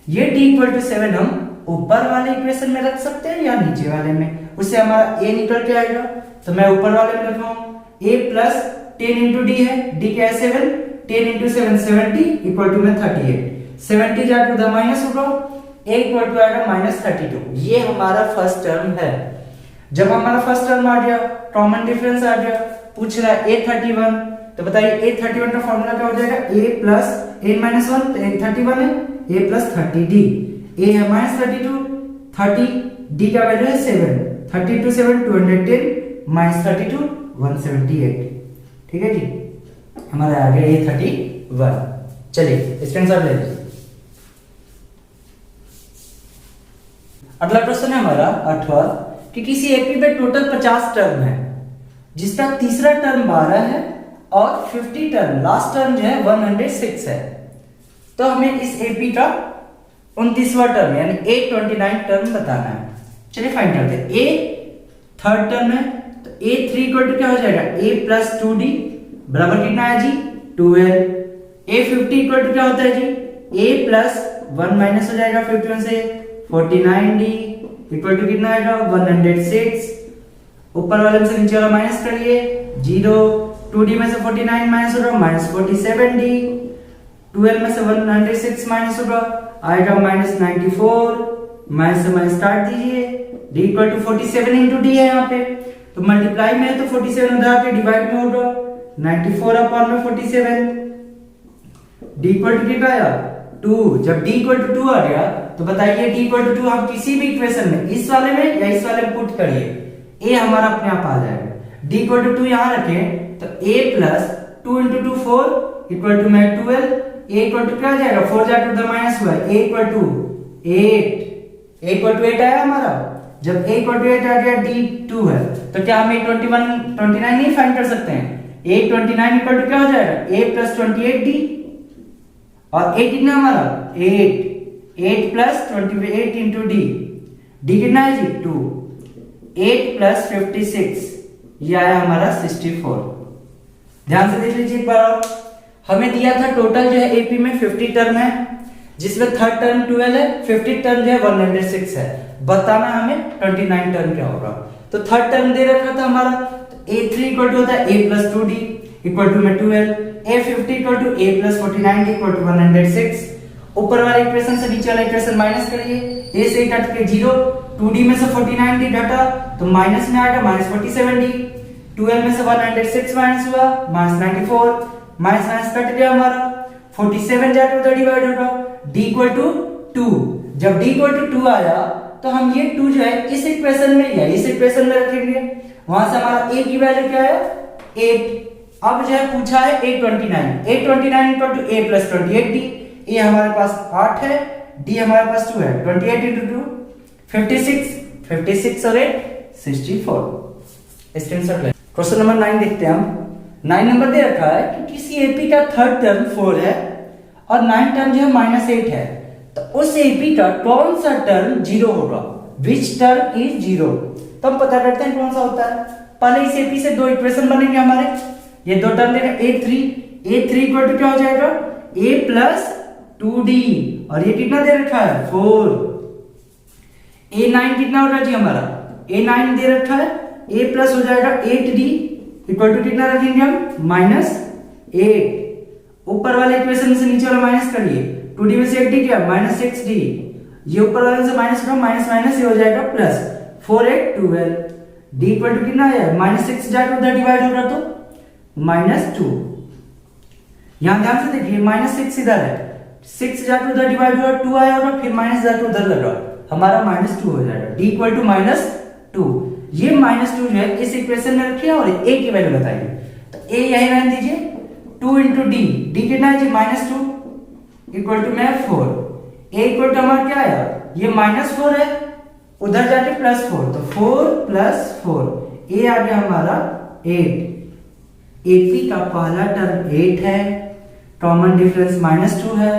ये d इक्वल टू 7 हम ऊपर वाले इक्वेशन में रख सकते हैं या नीचे वाले में, उससे हमारा a निकल के आएगा। तो मैं ऊपर वाले में रख रहा हूं, a प्लस 10 इंटू डी है, d क्या है 7, 10 इंटू 7 70 इक्वल टू में 38, 70 जा टू द माइनस होगा, a इक्वल टू आएगा माइनस 32। ये हमारा फर्स्ट टर्म है। जब हमारा फर्स्ट टर्म आ गया, कॉमन डिफरेंस आ गया, पूछ रहा है a31, तो बताइए a31 का फॉर्मूला क्या हो जाएगा, a प्लस a माइनस 1, तो a31 है, a प्लस 30d, a है माइनस 32, 30 d का वैल्यू है 7, 32 7 210 माइनस 32 178। ठीक है जी, हमारा आ गया a31। चलिए स्क्रीनशॉट ले लीजिए। अगला क्वेश्चन है हमारा 8वां कि किसी एपी में टोटल 50 टर्म है, जिसका तीसरा टर्म 12 है और 50 टर्म, लास्ट टर्म जो है 106 है। तो हमें इस एपी का 29वां टर्म यानी A29 टर्म बताना है। चलिए फाइंड करते हैं। A थर्ड टर्म है, तो A3 इक्वल टू क्या हो जाएगा, A प्लस 2D बराबर कितना है जी 12। A50 इक्वल टू क्या होता है जी, A प्लस 1 माइनस हो जाएगा 51 से 49D इक्वल टू कितना आएगा 106। ऊपर वाले में से नीचे वाला माइनस करिए 0, 2D में से 49 माइनस होगा माइनस 47D, 12 में से 106 माइनस होगा आएगा माइनस 94, माइनस से माइनस काट दीजिए, D equal to 47 into D है यहाँ पे, तो मल्टीप्लाई में है तो 47 उधर आके डिवाइड में होगा 94 अपॉन में 47, D इक्वल टू कितना आया 2। जब D इक्वल टू 2 आ गया तो बताइए D इक्वल टू 2 हम किसी भी इक्वेशन में इस वाले में या इस वाले में पुट करिए, A हमारा अपने आप आ जाएगा। D इक्वल टू 2 यहाँ रखें तो A plus 2 into 2 4 equal to में 12, A इक्वल टू क्या आ जाएगा 4 जा टू द माइनस हुआ, A equal to 8, A equal to 8 आया हमारा। जब A इक्वल टू 8 आ गया, D 2 है, तो क्या हम A29 नहीं फाइंड कर सकते हैं? A29 इक्वल टू क्या हो जाएगा A प्लस 28D, और A कितना हमारा 8 प्लस 28 इंटू D, D कितना है जी 2, 8 प्लस 56 ये आया हमारा 64। ध्यान से देख लीजिए एक बार और, हमें दिया था टोटल जो है एपी में 50 टर्म है, जिसमें थर्ड टर्म 12 है, 50 टर्म जो है 106 है, बताना हमें 29 टर्म क्या होगा। तो थर्ड टर्म दे रखा था हमारा, तो A3 इक्वल टू होता है A plus 2D equal to में 12, A50 equal to A plus 49 equal to 106। ऊपर वाले इक्वेशन से नीचे वाला इक्वेशन माइनस करिए, A से कट के 0, 2D में से 49D घटा तो माइनस में आएगा माइनस 47D, 12 में से 106 माइनस हुआ माइनस 94, माइनस माइनस कट गया हमारा 47 जा टू डिवाइड होगा D इक्वल टू 2। जब D इक्वल टू 2 आया तो हम ये 2 जो है इस इक्वेशन में या इस इक्वेशन में रखेंगे, वहां से हमारा A की वैल्यू क्या है 8। अब जो है पूछा है A29 equal to A plus 28D, A हमारे पास 8 है, D हमारे पास 2 है, 28 इंटू 2 56 और 8 64। स्क्रीनशॉट ले। क्वेश्चन नंबर 9 देखते हैं हम। 9 नंबर दे रखा है कि किसी एपी का थर्ड टर्म 4 है और 9 टर्म जो है -8 है, तो उस एपी का कौन सा टर्म 0 होगा, विच टर्म इज 0। तो हम पता करते हैं कौन सा होता है। पहले इस एपी से दो इक्वेशन बनेंगे हमारे, ये दो टर्म देगा A3 इक्वल टू क्या हो जाएगा A प्लस 2D, और ये कितना दे रखा है 4। A9 कितना होगा जी हमारा, A9 दे रखा है, A प्लस हो जाएगा 8D इक्वल टू कितना रखेंगे हम -8। ऊपर वाले इक्वेशन से नीचे वाला माइनस करिए, 2D में से 8D क्या -6D, ये ऊपर वाले से माइनस करो, माइनस माइनस ये हो जाएगा प्लस 4 8 12। D इक्वल टू कितना है -6 जा टू डिवाइड होगा तो -2। यहां ध्यान से देखिए -6 इधर है, 6 जा टू डिवाइड होगा 2 आया होगा, फिर माइनस जा टू उधर लगा, हमारा -2 हो जाएगा। D इक्वल टू -2, ये -2 जो है इस इक्वेशन में रखिए और A की वैल्यू बताइए। तो A यही रहने दीजिए, 2 इंटू D कितना है जी -2 इक्वल टू में 4। A इक्वल टू हमारा क्या आया, ये -4 है, उधर जाके +4, तो 4 + 4, A आ गया हमारा 8। AP का पहला टर्म 8 है, कॉमन डिफरेंस -2 है,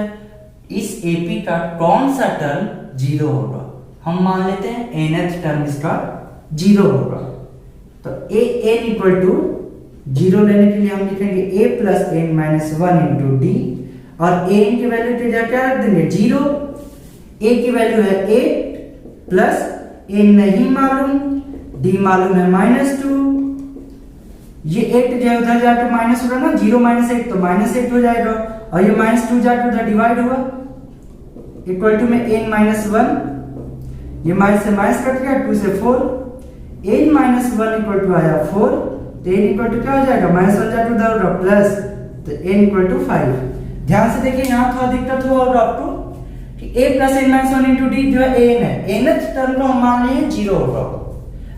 इस AP का कौन सा टर्म 0 होगा। हम मान लेते हैं nth टर्म इसका 0 होगा, तो an इक्वल टू जीरो लेने के लिए हम लिखेंगे a plus N minus one into D, और एन की वैल्यू की जगह क्या रख देंगे 0, a की वैल्यू है 8 प्लस एन नहीं मालूम, डी मालूम है -2, ये 8 जो उधर जाके माइनस होगा ना, 0 - 8 तो -8 हो जाएगा, और ये -2 जाके उधर डिवाइड हुआ, इक्वल टू में n -1, ये माइनस से माइनस कट गया, 2 से 4, n -1 इक्वल टू आया 4, तो n इक्वल टू क्या हो जाएगा, -1 जाके उधर होगा प्लस, तो n इक्वल टू 5। ध्यान से देखिए यहाँ थोड़ा दिक्कत हुआ होगा आपको कि a plus n -1 into D जो है an है, nth टर्म को हम मान लिए 0 होगा।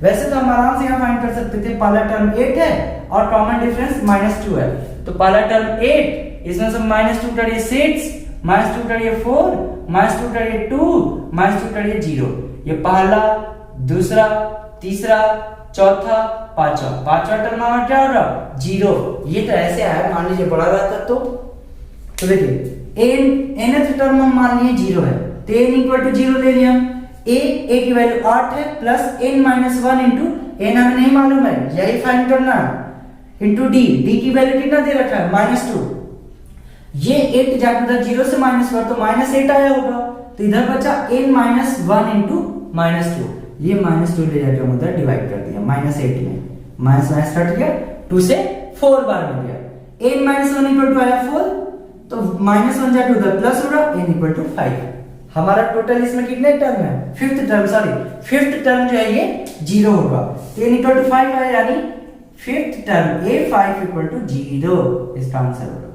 वैसे तो हम आराम से यहाँ फाइंड कर सकते थे, पहला टर्म 8 है और कॉमन डिफरेंस -2 है, तो पहला टर्म 8, इसमें से -2 करिए 6, -2 करिए 4, -2 करिए 2, -2 करिए 0, ये पहला, दूसरा, तीसरा, चौथा, पांचवा टर्म हमारा क्या होगा 0। ये तो ऐसे आया, मान लीजिए बड़ा रहता तो देखिए nth टर्म हम मान लिए 0 है, तो n इक्वल टू 0 ले लिया हम, a की वैल्यू 8 है प्लस n -1 इंटू n हमें नहीं मालूम है, यही फाइंड करना, इंटू d की वैल्यू कितना दे रखा है -2, ये 8 जाकर उधर 0 से -1 तो -8 आया होगा, तो इधर बचा n -1 इंटू -2, ये -2 ले जाकर हम उधर डिवाइड कर दिया -8 में, माइनस कट गया, 2 से 4 बार मिल गया, n -1 इक्वल टू आया 4, तो -1 जाके उधर प्लस होगा, n इक्वल टू 5। हमारा टोटल इसमें कितने टर्म है, फिफ्थ टर्म जो है ये 0 होगा, तो n इक्वल टू 5 है, यानी fifth term a5 equal to 0 इसका आंसर होगा।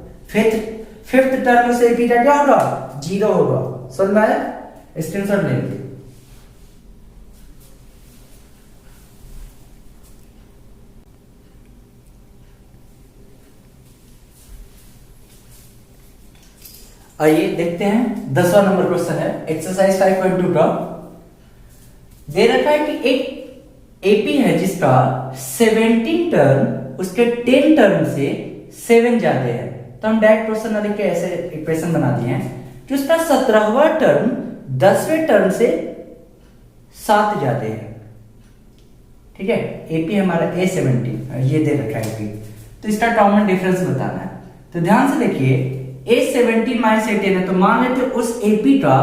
फिफ्थ टर्म से b का क्या होगा 0 होगा, समझ में आया, स्क्रीनशॉट ले लीजिए। आइए देखते हैं 10वां नंबर क्वेश्चन है, एक्सरसाइज 5.2 का। दे रखा है कि एक एपी है जिसका 17 टर्म उसके 10 टर्म से 7 जाते हैं, तो हम डायरेक्ट क्वेश्चन ना लिख के ऐसे इक्वेशन बना दिए हैं कि उसका 17वां टर्म 10वें टर्म से 7 जाते हैं, ठीक है। एपी हमारा A17 ये दे रखा है एपी, तो इसका कॉमन डिफरेंस बताना है। तो ध्यान से देखिए A17 माइनस 18 है, तो मान लेते उस एपी का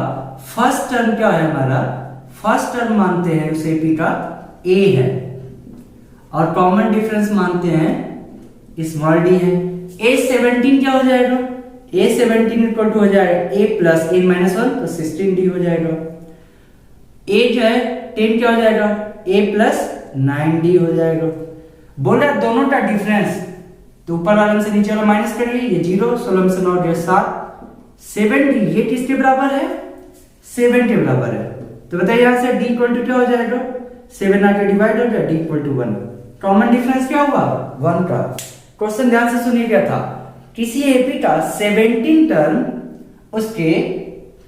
फर्स्ट टर्म क्या है, हमारा फर्स्ट टर्म मानते हैं उस एपी का A है, और कॉमन डिफरेंस मानते हैं स्मॉल d है। A17 क्या हो जाएगा, A17 इक्वल टू हो जाएगा A प्लस A माइनस 1, तो 16d हो जाएगा। A जो है 10 क्या हो जाएगा, A प्लस 9d हो जाएगा। बोल रहा दोनों का डिफरेंस, तो ऊपर वाले से नीचे वाला माइनस करिए, ये 0, 16 से 9 गया 7, 7d ये किसके बराबर है, 7 के बराबर है। तो बताइए यहां से d इक्वल टू क्या हो जाएगा, 7 आके डिवाइड हो गया, d equal to 1। Common difference क्या हुआ 1 का। क्वेश्चन ध्यान से सुनिए, क्या था, किसी एपी का 17 टर्म उसके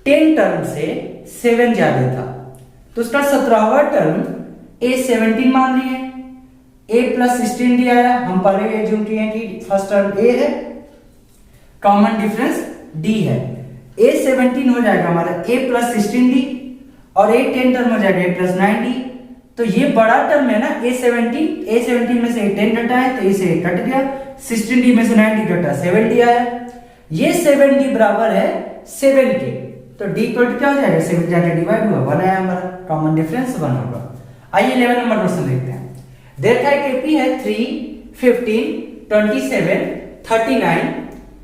10 टर्म से 7 ज्यादा था, तो उसका 17वां टर्म A17 मान लिए, A प्लस 16d आया, हम पहले एज्यूम किए कि फर्स्ट टर्म A है, कॉमन डिफरेंस D है, A17 हो जाएगा हमारा A प्लस 16d, और A10 टर्म हो जाएगा A प्लस 9d। तो ये बड़ा टर्म है ना A17 में से 10 घटा है, तो इसे कट गया, 16d में से 9d घटा 7d आया, ये 7d बराबर है 7 के, तो d इक्वल टू क्या हो जाएगा, 7 जाके डिवाइड हुआ 1 आया हमारा, कॉमन डिफरेंस 1 होगा। आइए 11 नंबर क्वेश्चन देखते हैं। देखा है केपी है 3, 15, 27, 39,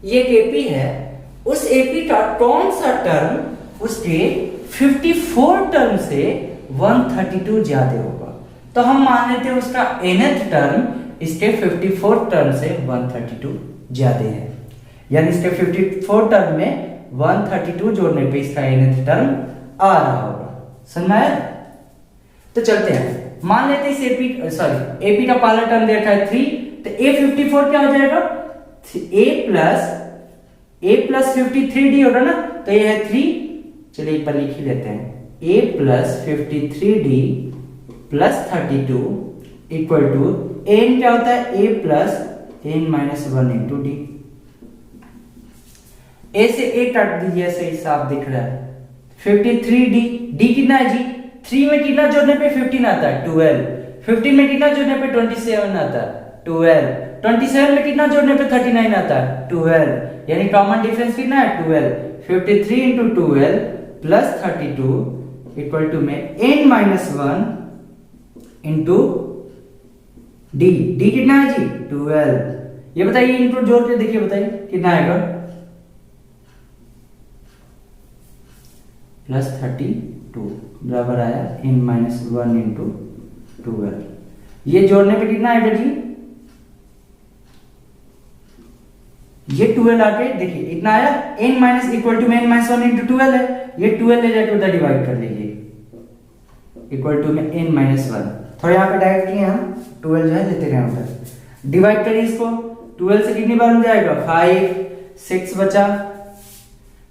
ये केपी है, उस एपी का कौन सा टर्म उसके 54 टर्म से 132 ज्यादा होगा। तो हम मान लेते हैं उसका nth टर्म इसके 54 टर्म से 132 ज्यादा है, यानी इसके 54 टर्म में 132 जोड़ने पे इसका nth टर्म आ रहा होगा, समझ में आया। तो चलते हैं, मान लेते हैं इस एपी का पहला टर्म देखा है 3, तो A54 क्या हो जाएगा, A प्लस 53d होगा ना, तो ये है 3, चलिए पर लिख ही लेते हैं, A plus 53d plus 32 equal to n क्या होता है, A plus n minus 1 into D. A से A काट दीजिए, ऐसे साफ दिख रहा है, 53d, d कितना है जी, 3 में कितना जोड़ने पे 15 आता है 12, 15 में कितना जोड़ने पे 27 आता है 12। 27 में कितना जोड़ने पे 39 आता है? 12। यानी कॉमन डिफरेंस कितना है? 12। 53 इंटू 12 प्लस 32 इक्वल टू में n-1 इंटू डी। डी कितना है जी? 12। ये बताइए, इनको जोड़ के देखिए, बताइए कितना आएगा? प्लस 32 बराबर आया n-1 इंटू 12। ये जोड़ने पे कितना आएगा जी? ये 12 आके देखिए इतना आया, n माइनस इक्वल टू में n-1 इंटू 12 है। ये 12 ले जाके उधर डिवाइड कर लीजिए, इक्वल टू में n-1। थोड़ा यहाँ पे डायरेक्ट किए हम, 12 जो है लेते रहे उधर, डिवाइड करिए इसको। 12 से कितनी बार हो जाएगा? 5, 6 बचा,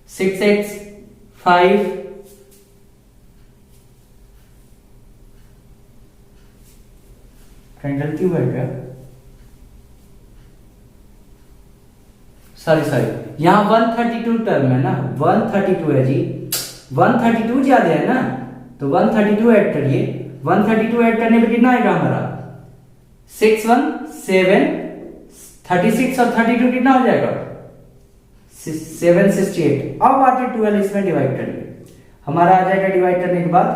6x 5, कहीं गलती हुआ है क्या? सॉरी यहाँ 132 टर्म है ना, 132 है जी, 132 ज्यादा है ना, तो 132 ऐड करिए। 132 ऐड करने पे कितना आएगा हमारा? 6 1 7 36 और 32 कितना हो जाएगा? 768। अब आके 12 इसमें डिवाइड करिए, हमारा आ जाएगा डिवाइड करने के बाद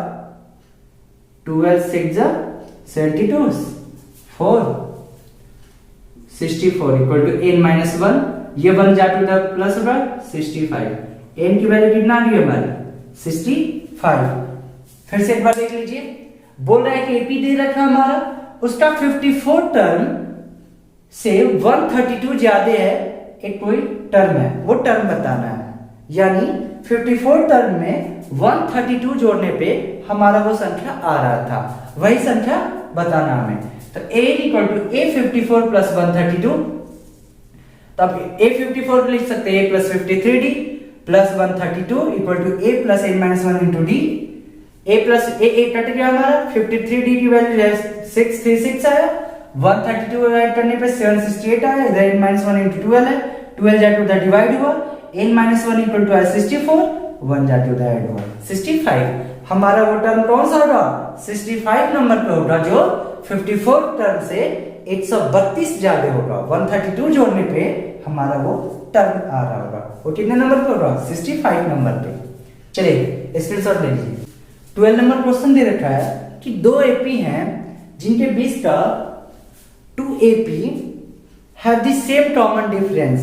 12 6 72 4 64 इक्वल टू n-1। ये 1 जाके उधर प्लस होगा 65। n की वैल्यू कितना आ गई हमारी? 65। फिर से एक बार देख लीजिए, बोल रहा है कि एपी दे रखा हमारा, उसका 54 टर्म से 132 ज्यादा है, एक कोई टर्म है, वो टर्म बताना है। यानी 54 टर्म में 132 जोड़ने पे हमारा वो संख्या आ रहा था, वही संख्या बताना हमें। तो a equal to a54 plus 132, तब a54 लिख सकते हैं a plus 53d plus 132 equal to a plus n-1 into d। a plus a cut गया हमारा, 53d की वैल्यू है 636 आया, 132 ऐड करने पे 768 आया, इधर n-1 इंटू 12 है, 12 जाके उधर डिवाइड हुआ, n-1 इक्वल टू आया 64, 1 जाके उधर ऐड हुआ 65। हमारा वो टर्म कौन सा होगा? 65 नंबर पे होगा, जो 54 टर्म से 132 ज्यादा होगा। 132 जोड़ने पे हमारा वो टर्म आ रहा होगा, वो कितने नंबर पे होगा? 65 नंबर पे। चलिए स्क्रीनशॉट ले लीजिए। 12 नंबर क्वेश्चन दे रखा है कि दो एपी हैं जिनके बीच का 2 AP have the same common difference.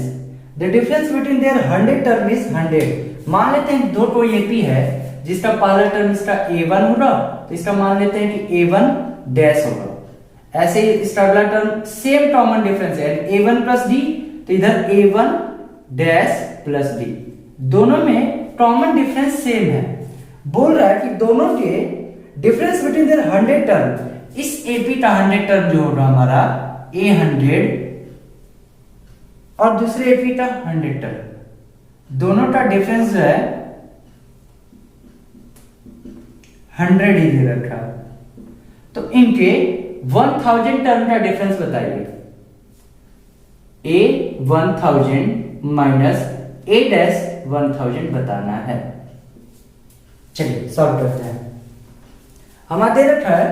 The difference between their 100 term is 100. मान लेते हैं दो कोई एपी है जिसका पहला टर्म इसका a1 होगा, तो इसका मान लेते हैं कि a1 डैश होगा। ऐसे ही इसका अगला टर्म सेम कॉमन डिफरेंस है, a1 प्लस d, तो इधर a1 डैश प्लस d, दोनों में कॉमन डिफरेंस सेम है। बोल रहा है कि दोनों के डिफरेंस बिटवीन देयर 100 टर्म, इस एपी का 100 टर्म जो होगा हमारा a100 और दूसरे एपी का 100 टर्म, दोनों का डिफरेंस जो है 100 ही दे रखा, तो इनके 1000 टर्म का डिफरेंस बताइए। a 1000 माइनस a डैश 1000 बताना है। चलिए सॉल्व करते हैं। हमारा दे रखा है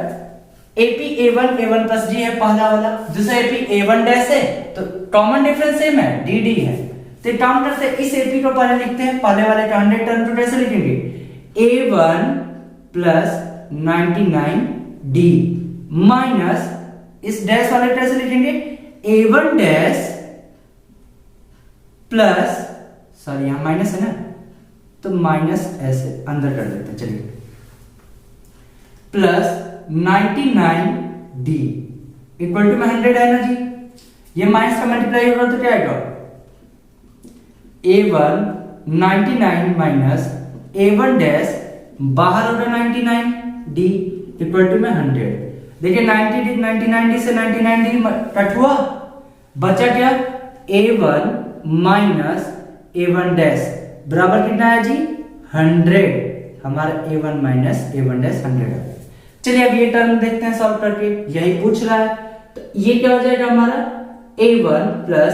AP a1 प्लस d है पहला वाला, दूसरा AP a1 डैश है, तो कॉमन डिफरेंस सेम है, dd है। तो काम करते हैं, इस AP को पहले लिखते हैं, पहले वाले का 100 टर्म को कैसे लिखेंगे? a1 प्लस 99d माइनस इस डैश वाले कैसे लिखेंगे? a1 डैश प्लस, सॉरी यहां माइनस है ना, तो माइनस ऐसे अंदर कर देते हैं, चलिए, प्लस 99d इक्वल टू में 100 है ना जी, ये माइनस का मल्टीप्लाई होगा तो क्या आएगा? a1 99 माइनस a1 डैश, बाहर होगा 99d इक्वल टू में 100। देखिए 99d से 99d कट हुआ, बचा क्या? a1 माइनस a1 डैश बराबर कितना है जी? 100। हमारा a1 माइनस a1 डैश 100 है। चलिए अब ये टर्म देखते हैं सॉल्व करके, यही पूछ रहा है। तो ये क्या हो जाएगा हमारा? a1 प्लस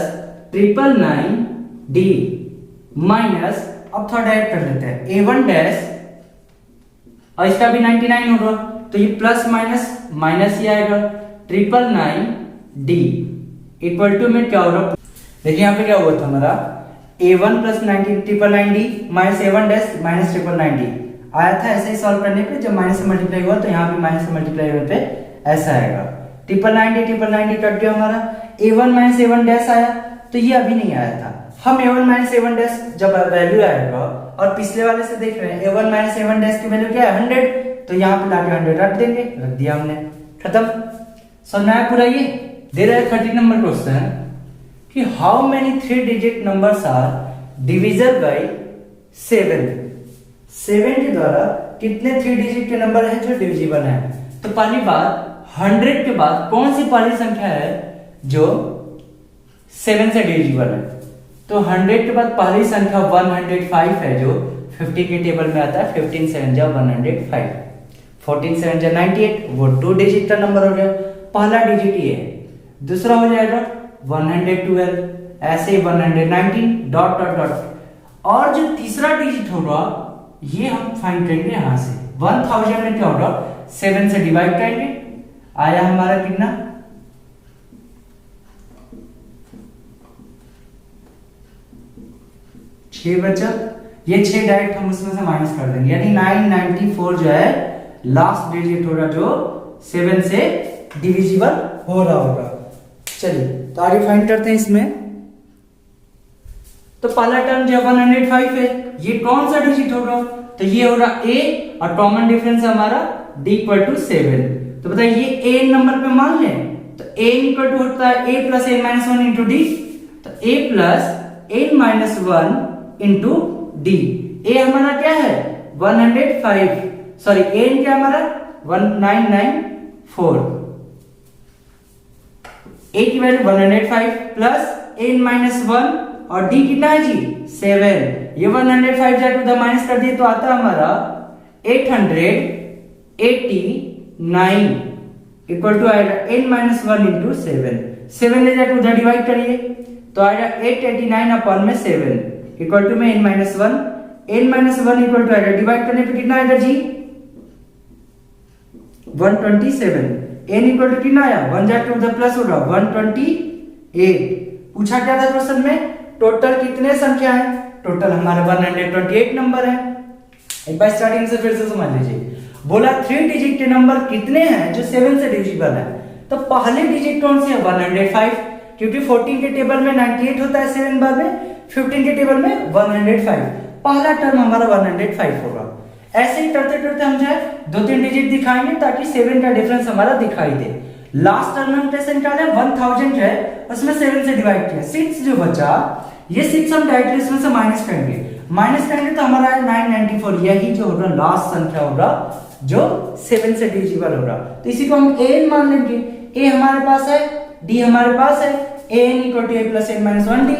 999d माइनस, अब थोड़ा ऐड कर लेते हैं, a1 डैश और इसका भी 99 होगा, तो ये प्लस माइनस माइनस ही आएगा, 999d इक्वल टू में क्या होगा, देखिए यहाँ पे क्या हुआ था हमारा a1 plus 999D minus a1 dash minus 999D आया था। ऐसे ही सॉल्व करने पे जब माइनस से मल्टीप्लाई हुआ तो यहाँ पे माइनस से मल्टीप्लाई होने पे ऐसा आएगा। 999D कट गया हमारा, a1 माइनस a1 डैश आया तो ये अभी नहीं आया था। हम a1 माइनस a1 डैश जब वैल्यू आएगा और पिछले वाले से देख रहे हैं a1 माइनस a1 डैश की वैल्यू क्या है 100, तो यहाँ पे लाके 100 रख देंगे, रख दिया हमने, खत्म। समझ आया पूरा। ये दे रहा है 30 नंबर क्वेश्चन कि how many 3 digit numbers are divisible by 7। 7 के द्वारा कितने 3 डिजिट के नंबर है जो डिविजिबल है। तो पहली बात 100 के बाद कौन सी पहली संख्या है जो 7 से डिविजिबल है। तो 100 के बाद पहली संख्या 105 है जो 50 के टेबल में आता है। 15 7 जा 105, 14 7 जा 98, वो 2 डिजिट का नंबर हो गया। पहला डिजिट ये है। दूसरा हो जाएगा 112, ऐसे ही 119 डॉट डॉट डॉट। और जो तीसरा डिजिट होगा ये हम फाइंड करेंगे यहां से। 1000 में क्या होगा 7 से डिवाइड करेंगे, आया हमारा कितना 6 बचा। ये 6 डायरेक्ट हम उसमें से माइनस कर देंगे, यानी 994 जो है लास्ट डिजिट होगा जो 7 से डिविजिबल हो रहा होगा। चलिए तो आगे फाइंड करते हैं इसमें। तो पहला टर्म जो 105 है ये कौन सा डिजिट होगा, तो ये होगा a और कॉमन डिफरेंस हमारा d इक्वल टू 7। तो बताइए ये a नंबर पे मान लें तो a इक्वल टू होता है a plus n minus 1 into D. तो a plus n minus 1 into D. a हमारा क्या है 105, सॉरी n क्या हमारा 1994। a की वैल्यू 105 प्लस n माइनस 1 और d कितना है जी 7। ये 105 जाके उधर माइनस कर दिए तो आता है हमारा 889 इक्वल टू आएगा n माइनस 1 इंटू 7 ले जाके उधर डिवाइड करिए तो आएगा 889 अपॉन में 7 इक्वल टू में n माइनस 1 इक्वल टू आएगा डिवाइड करने पे कितना आएगा जी 127। n इक्वल टू कितना आया 1 जाके उधर प्लस होगा 128। पूछा क्या था क्वेश्चन में टोटल कितने संख्या है, टोटल हमारे 128 नंबर है। एक बार स्टार्टिंग से फिर से समझ लीजिए। बोला 3 डिजिट के नंबर कितने हैं जो 7 से डिविजिबल है। तो पहले डिजिट कौन सी है 105, क्योंकि 14 के टेबल में 98 होता है 7 बार में, 15 के टेबल में 105। पहला टर्म हमारा 105 होगा। ऐसे ही करते करते हम जो है 2-3 डिजिट दिखाएंगे ताकि 7 का डिफरेंस हमारा दिखाई दे। लास्ट टर्म में कैसे निकाले 1000 है उसमें 7 से डिवाइड किया, 6 जो बचा ये 6 हम डायरेक्टली इसमें से माइनस करेंगे तो हमारा है 994। यही जो होगा लास्ट संख्या होगा जो 7 से डिविजिबल होगा। तो इसी को हम an मान लेंगे। a हमारे पास है, d हमारे पास है, an equal to a plus n minus 1d।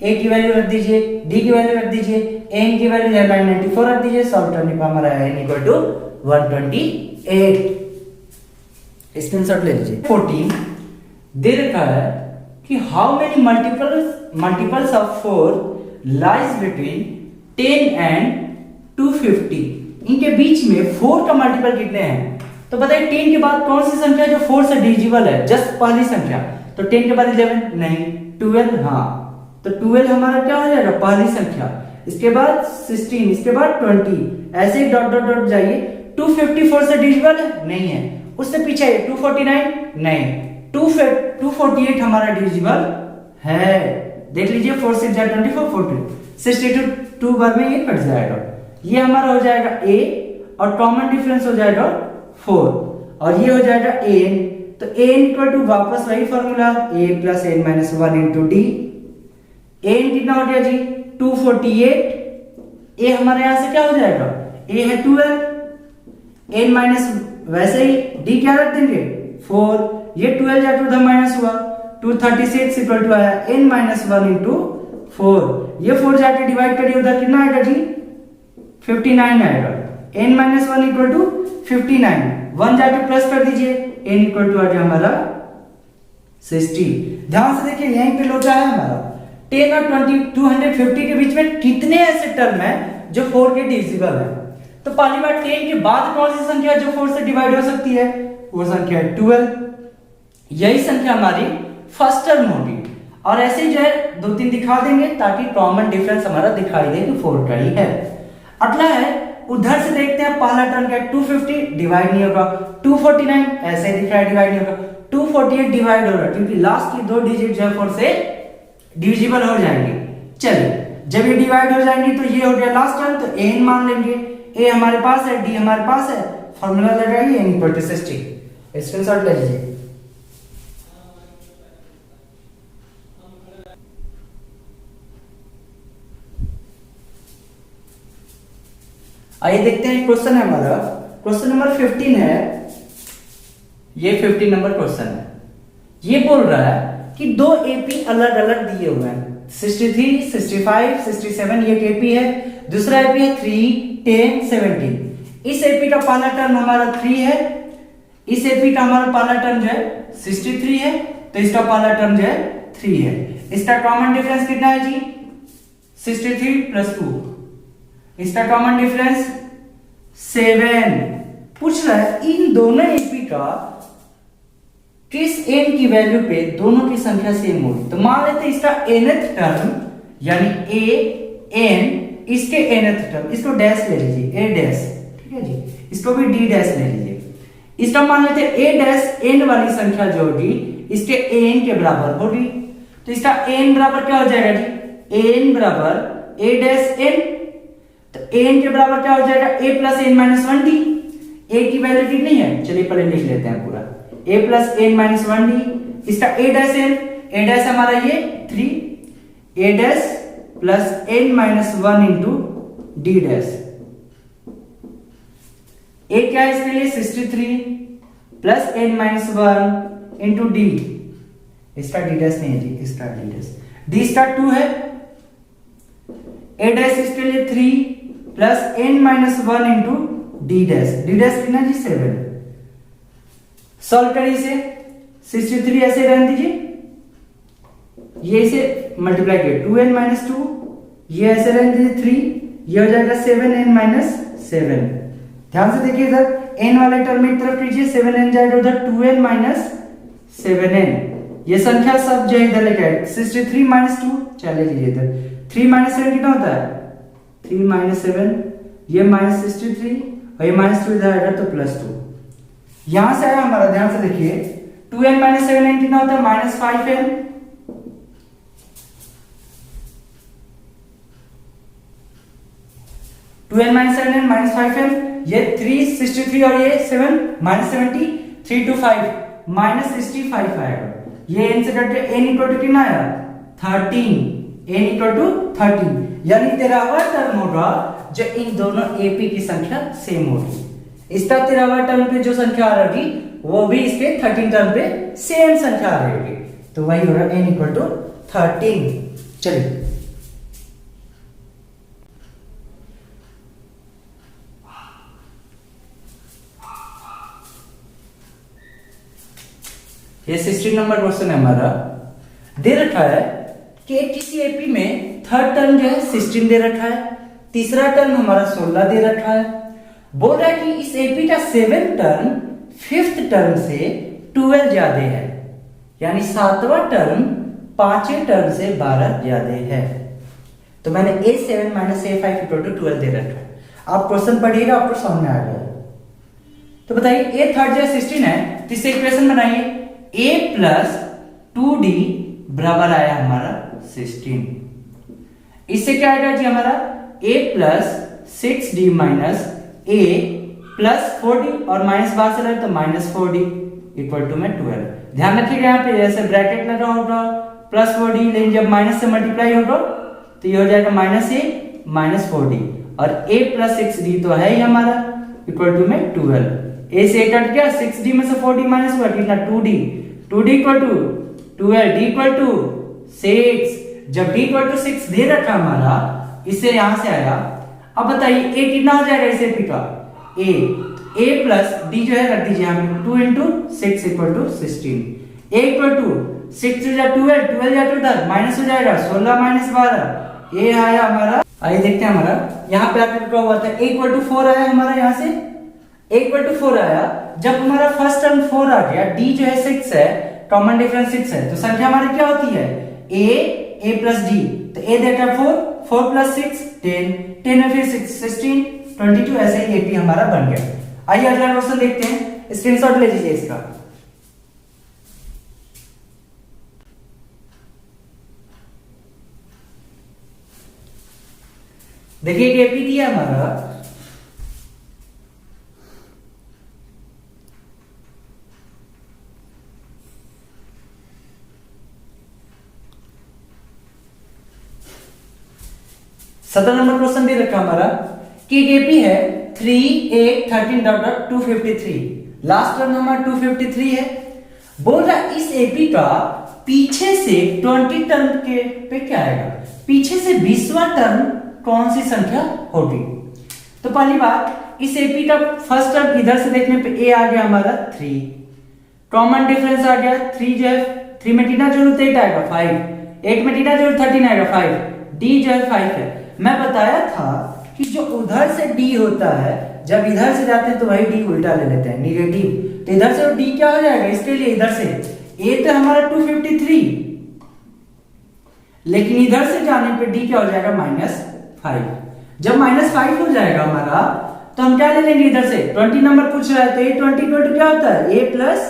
a की वैल्यू रख दीजिए, d की वैल्यू रख दीजिए, an की वैल्यू 994 रख दीजिए। सॉल्व करने पर हमारा n इक्वल टू 128। स्क्रीनशॉट ले लीजिए। 14 दे रखा है कि how many multiples of 4 lies between 10 and 250। इनके बीच में 4 का मल्टीपल कितने हैं। तो बताइए 10 के बाद कौन सी संख्या जो 4 से डिविजिबल है, जस्ट पहली संख्या। तो 10 के बाद 11 नहीं, 12 हाँ, तो 12 हमारा क्या हो जाएगा पहली संख्या। इसके बाद 16, इसके बाद 20, ऐसे ही डॉट डॉट डॉट जाइए। 254 से डिविजिबल है नहीं है, उससे पीछे 249 नहीं, 248 हमारा डिविजिबल है। देख लीजिए 4 6 जा 24, 42, 62 2 बार में ये कट जाएगा। ये हमारा हो जाएगा a और कॉमन डिफरेंस हो जाएगा 4 और ये हो जाएगा an। तो an इक्वल टू वापस वही formula a plus n minus 1 into D. an कितना हो गया जी 248। a हमारे यहां से क्या हो जाएगा a है 12, n माइनस वैसे ही d क्या रख देंगे 4। ये 12 जाके उधर माइनस हुआ 236 इक्वल टू आया n माइनस 1 इंटू 4। ये 4 जाके डिवाइड करिए उधर कितना आएगा जी 59 आएगा। n माइनस 1 इक्वल टू 59, 1 जाके प्लस कर दीजिए n इक्वल टू आ गया हमारा 60। ध्यान से देखिए यहीं पे लोचा है हमारा 10 और 250 के बीच में कितने ऐसे टर्म है जो 4 के डिविजिबल है। तो पहली बार 10 के बाद कौन सी संख्या जो 4 से डिवाइड हो सकती है, वो संख्या है 12। यही संख्या हमारी फर्स्ट टर्म होगी। और ऐसे जो है 2-3 दिखा देंगे ताकि कॉमन डिफरेंस हमारा दिखाई दे कि 4 का ही है। अगला है उधर से देखते हैं, पहला टर्म क्या है 250 डिवाइड नहीं होगा, 249 ऐसे दिख रहा है डिवाइड नहीं होगा, 248 डिवाइड हो रहा है क्योंकि लास्ट की 2 डिजिट जो है 4 से डिविजिबल हो जाएंगे। चलिए जब ये डिवाइड हो जाएंगे तो ये हो गया लास्ट टर्म, तो n मान लेंगे, a हमारे पास है, d हमारे पास है, फॉर्मूला लगाइए n इक्वल टू 60। स्क्रीनशॉट ले लीजिए। आइए देखते हैं क्वेश्चन है हमारा, क्वेश्चन नंबर 15 है, ये 15 नंबर क्वेश्चन है। ये बोल रहा है कि दो एपी अलग अलग दिए हुए हैं, 63, 65, 67 ये एपी है, दूसरा एपी है 3, 10, 17। इस एपी का पहला टर्म हमारा 3 है, इस एपी का हमारा पहला टर्म जो है 63 है, तो इसका पहला टर्म जो है 3 है। इसका कॉमन डिफरेंस कितना है जी 63 प्लस 2, इसका कॉमन डिफरेंस 7। पूछ रहा है इन दोनों एपी का किस n की वैल्यू पे दोनों की संख्या सेम होगी। तो मान लेते हैं इसका nth टर्म यानी a n, इसके nth टर्म, इसको डैश ले लीजिए a डैश, ठीक है जी, इसको भी d डैश ले लीजिए। इसका मान लेते हैं a डैश n वाली संख्या जो होगी इसके an के बराबर होगी, तो इसका n बराबर क्या हो जाएगा जी an बराबर a डैश n, तो an के बराबर क्या हो जाएगा a plus n minus 1d। a की वैल्यू कितनी है चलिए पहले लिख लेते हैं पूरा, a plus n minus 1d, इसका a dash n, a dash हमारा ये 3, a dash plus n minus 1 into d dash. a क्या है इसके लिए 63 plus n minus 1 into d, इसका d डैश नहीं है जी, इसका d डैश, d इसका 2 है, a डैश इसके लिए 3 plus n minus 1 into d dash, d dash कितना जी 7। सॉल्व करिए इसे, 63 ऐसे रहने दीजिए, ये इसे मल्टीप्लाई किए 2n माइनस 2, ये ऐसे रहने दीजिए 3, ये हो जाएगा 7n माइनस 7। ध्यान से देखिए इधर n वाले टर्म एक तरफ कीजिए, 7n जाएगा उधर 2n माइनस 7n, ये संख्या सब जो इधर लेके आए 63 माइनस 2 चले लीजिए इधर, 3 माइनस 7 कितना होता है 3 माइनस 7, ये माइनस 63 और ये माइनस 2 इधर आएगा तो प्लस 2। यहां से आया हमारा, ध्यान से देखिए 2n माइनस 7n कितना होता है minus 5n, minus 7n minus 5n, ये 363 और ये 7 माइनस 70, 3 to 5 माइनस 65 आएगा, ये n से कट के n इक्वल टू कितना आया 13, n इक्वल टू 13, यानी 13वां टर्म होगा जो इन दोनों एपी की संख्या सेम होगी। इसका 13वां टर्म पे जो संख्या आ रही वो भी इसके 13 टर्म पे सेम संख्या आ रही होगी, तो वही होगा n इक्वल टू 13। चलिए ये 16 नंबर क्वेश्चन है हमारा, दे रखा है कि किसी एपी में थर्ड टर्म जो है 16 दे रखा है, तीसरा टर्म हमारा 16 दे रखा है। बोल रहा है कि इस एपी का 7th टर्म 5th टर्म से 12 ज्यादा है, यानी 7वां टर्म 5वें टर्म से 12 ज्यादा है। तो मैंने a7 minus a5 equal to 12 दे रखा है, आप क्वेश्चन पढ़िएगा आपको समझ में आ गया। तो बताइए a थर्ड जो 16 है, तो इससे इक्वेशन बनाइए, a प्लस 2d बराबर आया हमारा 16, इससे क्या आएगा जी हमारा a plus 6d minus a plus 4d और माइनस बाहर से रहे तो माइनस 4d इक्वल टू में 12। ध्यान रखिएगा यहाँ पे जैसे ब्रैकेट लगा होगा प्लस 4d, लेकिन जब माइनस से मल्टीप्लाई होगा तो ये हो जाएगा माइनस a माइनस 4d, और a प्लस 6d तो है ही हमारा इक्वल टू में 12, a से कट गया 6d में से 4d माइनस हुआ कितना 2d, 2d equal to 12, d equal to 6, जब d इक्वल टू 6 दे रखा हमारा, इससे यहां से आया। अब बताइए a कितना हो जाएगा इसे p का a प्लस d जो है रख दीजिए यहाँ पे 2 into 6 equal to 16, a equal to 6 जा 12, 12 जा 2 माइनस हो जाएगा 16 माइनस 12, a आया हमारा। आइए देखते हैं हमारा यहाँ पे आकर क्या हुआ था, a इक्वल टू 4 आया हमारा, यहाँ से a इक्वल टू 4 आया। जब हमारा फर्स्ट टर्म 4 आ गया, d जो है 6 है, कॉमन डिफरेंस 6 है, तो संख्या हमारी क्या होती है a प्लस डी, तो a देता है 4, 4 प्लस 6 10, 10 में फिर 6 16 22, ऐसे ही AP हमारा बन गया। आइए अगला क्वेश्चन देखते हैं, स्क्रीनशॉट ले लीजिए इसका। देखिए एक AP दिया हमारा, सत्रह नंबर क्वेश्चन दे रखा हमारा कि एक एपी है 3 8 13 डॉट डॉट 253, लास्ट टर्म हमारा 253 है। बोल रहा इस एपी का पीछे से 20 टर्म के पे क्या आएगा, पीछे से 20वां टर्म कौन सी संख्या होगी। तो पहली बात, इस एपी का फर्स्ट टर्म इधर से देखने पे ए आ गया हमारा 3, कॉमन डिफरेंस आ गया 3 जो है 3 में टीना जोड़ 8 आएगा 5, 8 में टीना जोड़ 13 आएगा 5, डी जो है 5 है। मैं बताया था कि जो उधर से डी होता है, जब इधर से जाते हैं तो वही डी उल्टा ले लेते हैं निगेटिव, तो इधर से डी क्या हो जाएगा, इसके लिए इधर से ए तो हमारा 253, लेकिन इधर से जाने पे डी क्या हो जाएगा -5। जब -5 हो जाएगा हमारा तो हम क्या ले लेंगे, इधर से 20 नंबर पूछ रहा है तो ए 20 इक्वल क्या होता है a प्लस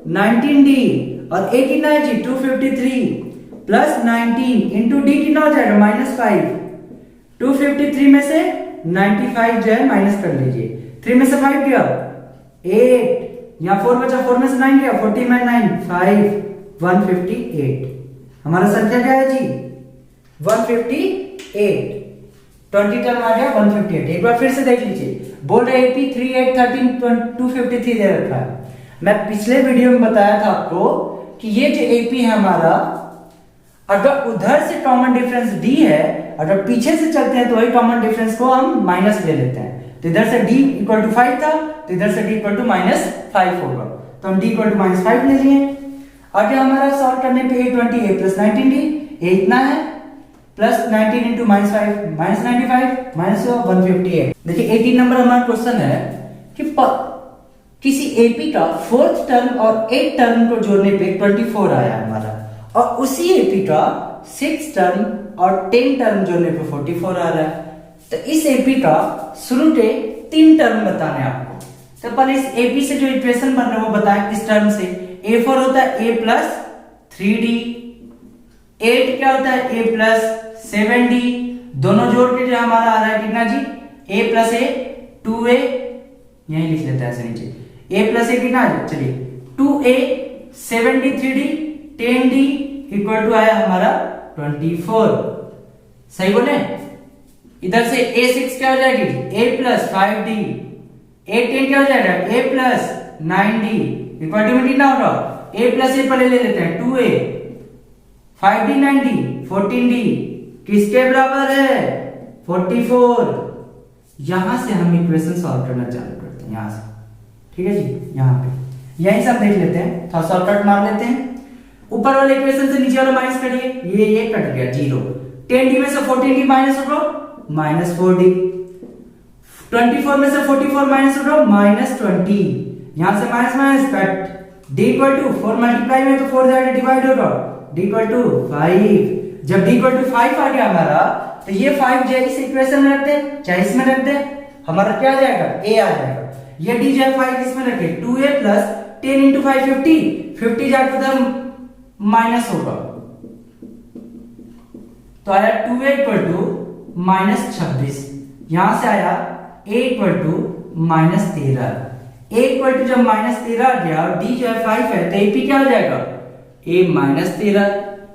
19d, और a कितना है जी 253 प्लस 19 इंटू डी कितना हो जाएगा -5, 253 में से 95 जो है माइनस कर लीजिए, 3 में से 5 गया 8, यहाँ 4 बचा, 4 में से 9 गया 40 में 9 5, 158। हमारा संख्या क्या है जी 158, 20 टर्म आ गया 158। एक बार फिर से देख लीजिए, बोल रहे AP 3 8 13 253 दे रखा है। मैं पिछले वीडियो में बताया था आपको कि ये जो AP है हमारा, अगर उधर से कॉमन डिफरेंस D है, अगर पीछे से चलते हैं तो वही कॉमन डिफरेंस को हम माइनस ले लेते हैं। तो इधर से D इक्वल टू 5 था, तो इधर से D इक्वल टू -5 होगा, तो हम D इक्वल टू -5 ले लिए। आगे हमारा सॉल्व करने पे a20 a plus 19d, a इतना है प्लस 19 इंटू -5 -95 -158। देखिए 18 नंबर हमारा क्वेश्चन है कि किसी एपी का 4th टर्म और 8th टर्म को जोड़ने पे 24 आया हमारा, और उसी एपी का 6th टर्म और 10th टर्म जोड़ने पे 44 आ रहा है। तो इस एपी का शुरू के 3 टर्म बताने आपको। तो पहले इस एपी से जो इक्वेशन बन रहा है वो बताएं किस टर्म से। a4 होता है a प्लस 3d, 8 क्या होता है a प्लस 7d, दोनों जोड़ के जो हमारा आ रहा है कितना जी a प्लस a 2a, यही लिख लेते हैं ऐसे नीचे, a प्लस a कितना है चलिए 2a 7d 3d 10d equal to आया हमारा 24। सही बोले, इधर से a6 क्या हो जाएगी a प्लस 5d, a10 क्या हो जाएगा a plus 9d equal to में कितना होगा a प्लस a पहले ले लेते हैं 2a 5d 9d 14d किसके बराबर है 44। यहां से हम इक्वेशन सॉल्व करना चालू करते हैं, यहां से, ठीक है जी। यहां पे यही सब देख लेते हैं, थोड़ा शॉर्टकट मार लेते हैं। ऊपर वाले इक्वेशन से नीचे वाला माइनस करिए, ये कट गया 0, 10d में से 14d माइनस होगा -4d, 24 में से 44 माइनस होगा -20, यहां से minus minus cut, d equal to 4 multiply में तो 4 जाएगा डिवाइड होगा, d इक्वल टू 5। जब d इक्वल टू 5 आ गया हमारा, तो ये 5 जो इस इक्वेशन में रखते हैं चाहे इसमें रख दे, हमारा क्या आ जाएगा a आ जाएगा। ये d जो है 5 इसमें रखे 2a प्लस 10 इंटू 5 50 जाकर उधर माइनस होगा, तो आया 2a इक्वल टू -26, यहां से आया a equal to -13, a equal to जब -13 आ गया और d जो है 5 है तो AP क्या हो जाएगा a -13,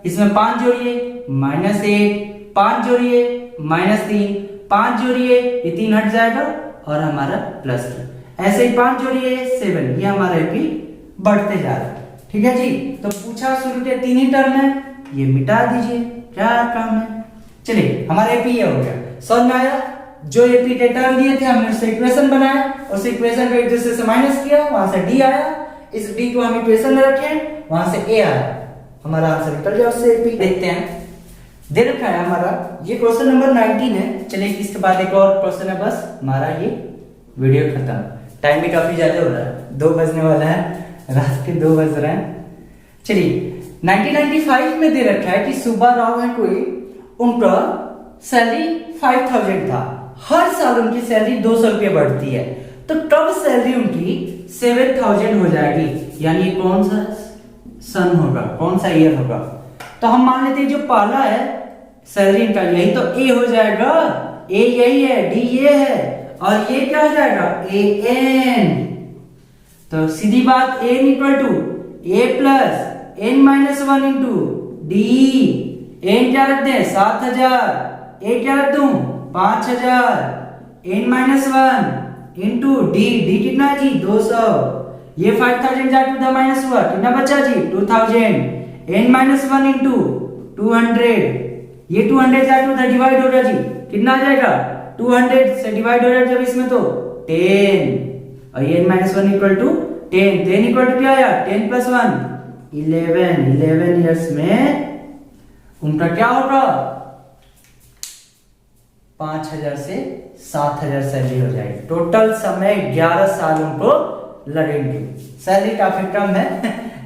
इसमें 5 जोड़िए -8, 5 जोड़िए -3, 5 जोड़िए ये 3 हट जाएगा और हमारा +2, ऐसे ही 5 जोड़िए 7, ये हमारा AP बढ़ते जा रहा है, ठीक है जी। तो पूछा शुरू के 3 ही टर्म है, ये मिटा दीजिए, क्या काम है। चलिए हमारा AP ये हो गया, समझ में आया। जो AP के टर्म दिए थे हमने उससे इक्वेशन बनाया, उस इक्वेशन को एक दूसरे से माइनस किया, वहां से D आया, इस D को हम इक्वेशन में रखे, वहां से A आया, हमारा आंसर निकल गया उससे AP। देखते हैं, दे रखा है हमारा ये क्वेश्चन नंबर 19 है। चलिए इसके बाद एक और क्वेश्चन है, बस हमारा ये वीडियो खत्म। टाइम भी काफी ज्यादा हो रहा है, 2 बजने वाला है, रात के 2 बज रहे हैं। चलिए 1995 में दे रखा है कि सुब्बा राव है कोई, उनका सैलरी 5000 था, हर साल उनकी सैलरी 200 रुपये बढ़ती है, तो तब सैलरी उनकी 7000 हो जाएगी। यानी कौन सा सन होगा, कौन सा ईयर होगा? तो हम मान लेते हैं जो पहला है सैलरी इनका, यही तो ए हो जाएगा, ए यही है, डी ये है, और ये क्या हो जाएगा, ए एन। तो सीधी बात N equal to A plus N minus 1 into D. N क्या रख दें 7000, ए क्या रख दूं 5000, N minus 1 into D, D कितना है जी 200, ये 5000 जा टू द माइनस हुआ, कितना बचा जी 2000, एन माइनस 1 इंटू 200, ये 200 जा टू द डिवाइड हो रहा जी, कितना आ जाएगा 200 से डिवाइड हो जाएगा जब इसमें तो 10, और ये minus 1 equal to 10, 10 equal to क्या आया 10 प्लस 1 11 ईयर्स में उनका क्या होगा 5000 से 7000 सैलरी हो जाएगी। टोटल समय 11 साल उनको लगेंगे। सैलरी काफी कम है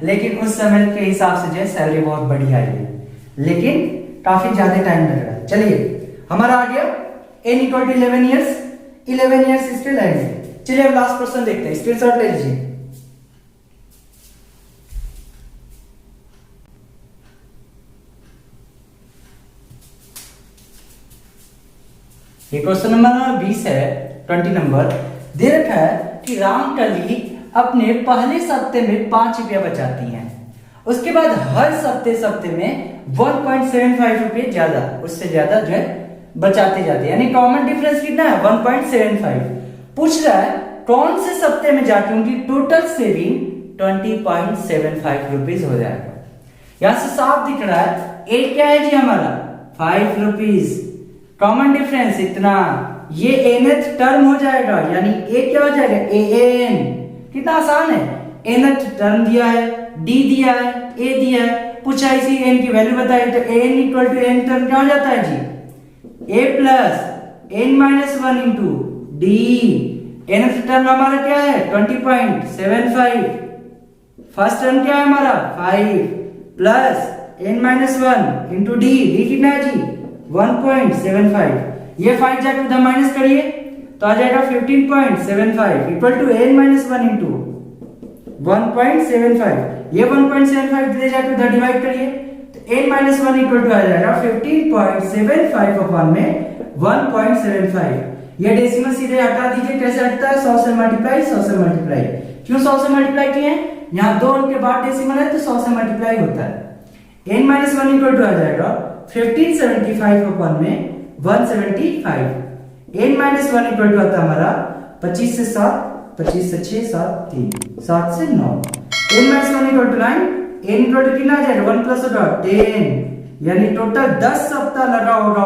लेकिन उस समय के हिसाब से जो है सैलरी बहुत बढ़िया है, लेकिन काफी ज्यादा टाइम लग रहा है। चलिए हमारा आ गया n इक्वल टू 11 ईयर्स इसके लगेंगे। चलिए अब लास्ट क्वेश्चन देखते हैं, स्क्रीनशॉट ले लीजिए। ये क्वेश्चन नंबर 20 है, 20 नंबर। दे रखा है कि रामकली अपने पहले सप्ते में 5 रुपया बचाती हैं, उसके बाद हर सप्ते में 1.75 रुपये ज्यादा, उससे ज्यादा जो है बचाते जाते हैं, यानी कॉमन डिफरेंस कितना है 1.75। पूछ रहा है कौन से सप्ते में जाके उनकी टोटल सेविंग 20.75 रुपीज हो जाएगा। यहां से साफ दिख रहा है ए क्या है जी हमारा 5 रुपीज, कॉमन डिफरेंस इतना, ये एनथ टर्म हो जाएगा, यानी ए क्या हो जाएगा एन। कितना आसान है, एनथ टर्म दिया है, डी दिया है, ए दिया है, पूछा इसी एन की वैल्यू बताई, तो n equal to n term क्या हो जाता है जी a plus N minus 1 into D. Nth term हमारा क्या है 20.75, फर्स्ट टर्म क्या है हमारा 5 plus N minus 1 into D, D कितना है जी 1.75, ये 5 जाके उधर माइनस करिए तो आ जाएगा 15.75 equal to n minus 1 into 1.75, ये 1.75 ले जाके उधर डिवाइड करिए तो n माइनस 1 इक्वल टू आ जाएगा 15.75 अपॉन में 1.75। ये डेसिमल सीधे हटा दीजिए, कैसे हटता है 100 से मल्टीप्लाई, 100 से मल्टीप्लाई। क्यों 100 से मल्टीप्लाई किए हैं, यहाँ 2 के बाद डेसिमल है तो 100 से मल्टीप्लाई होता है। n माइनस 1 इक्वल टू आ जाएगा 1575 अपॉन में 175, n माइनस 1 इक्वल टू आता है हमारा 25 से 7, 25 से 6, 7 3, 7 से 9, n minus 1 equal to 9, n equal to कितना आ जाएगा 1 प्लस होगा 10, यानी टोटल 10 सप्ताह लगा होगा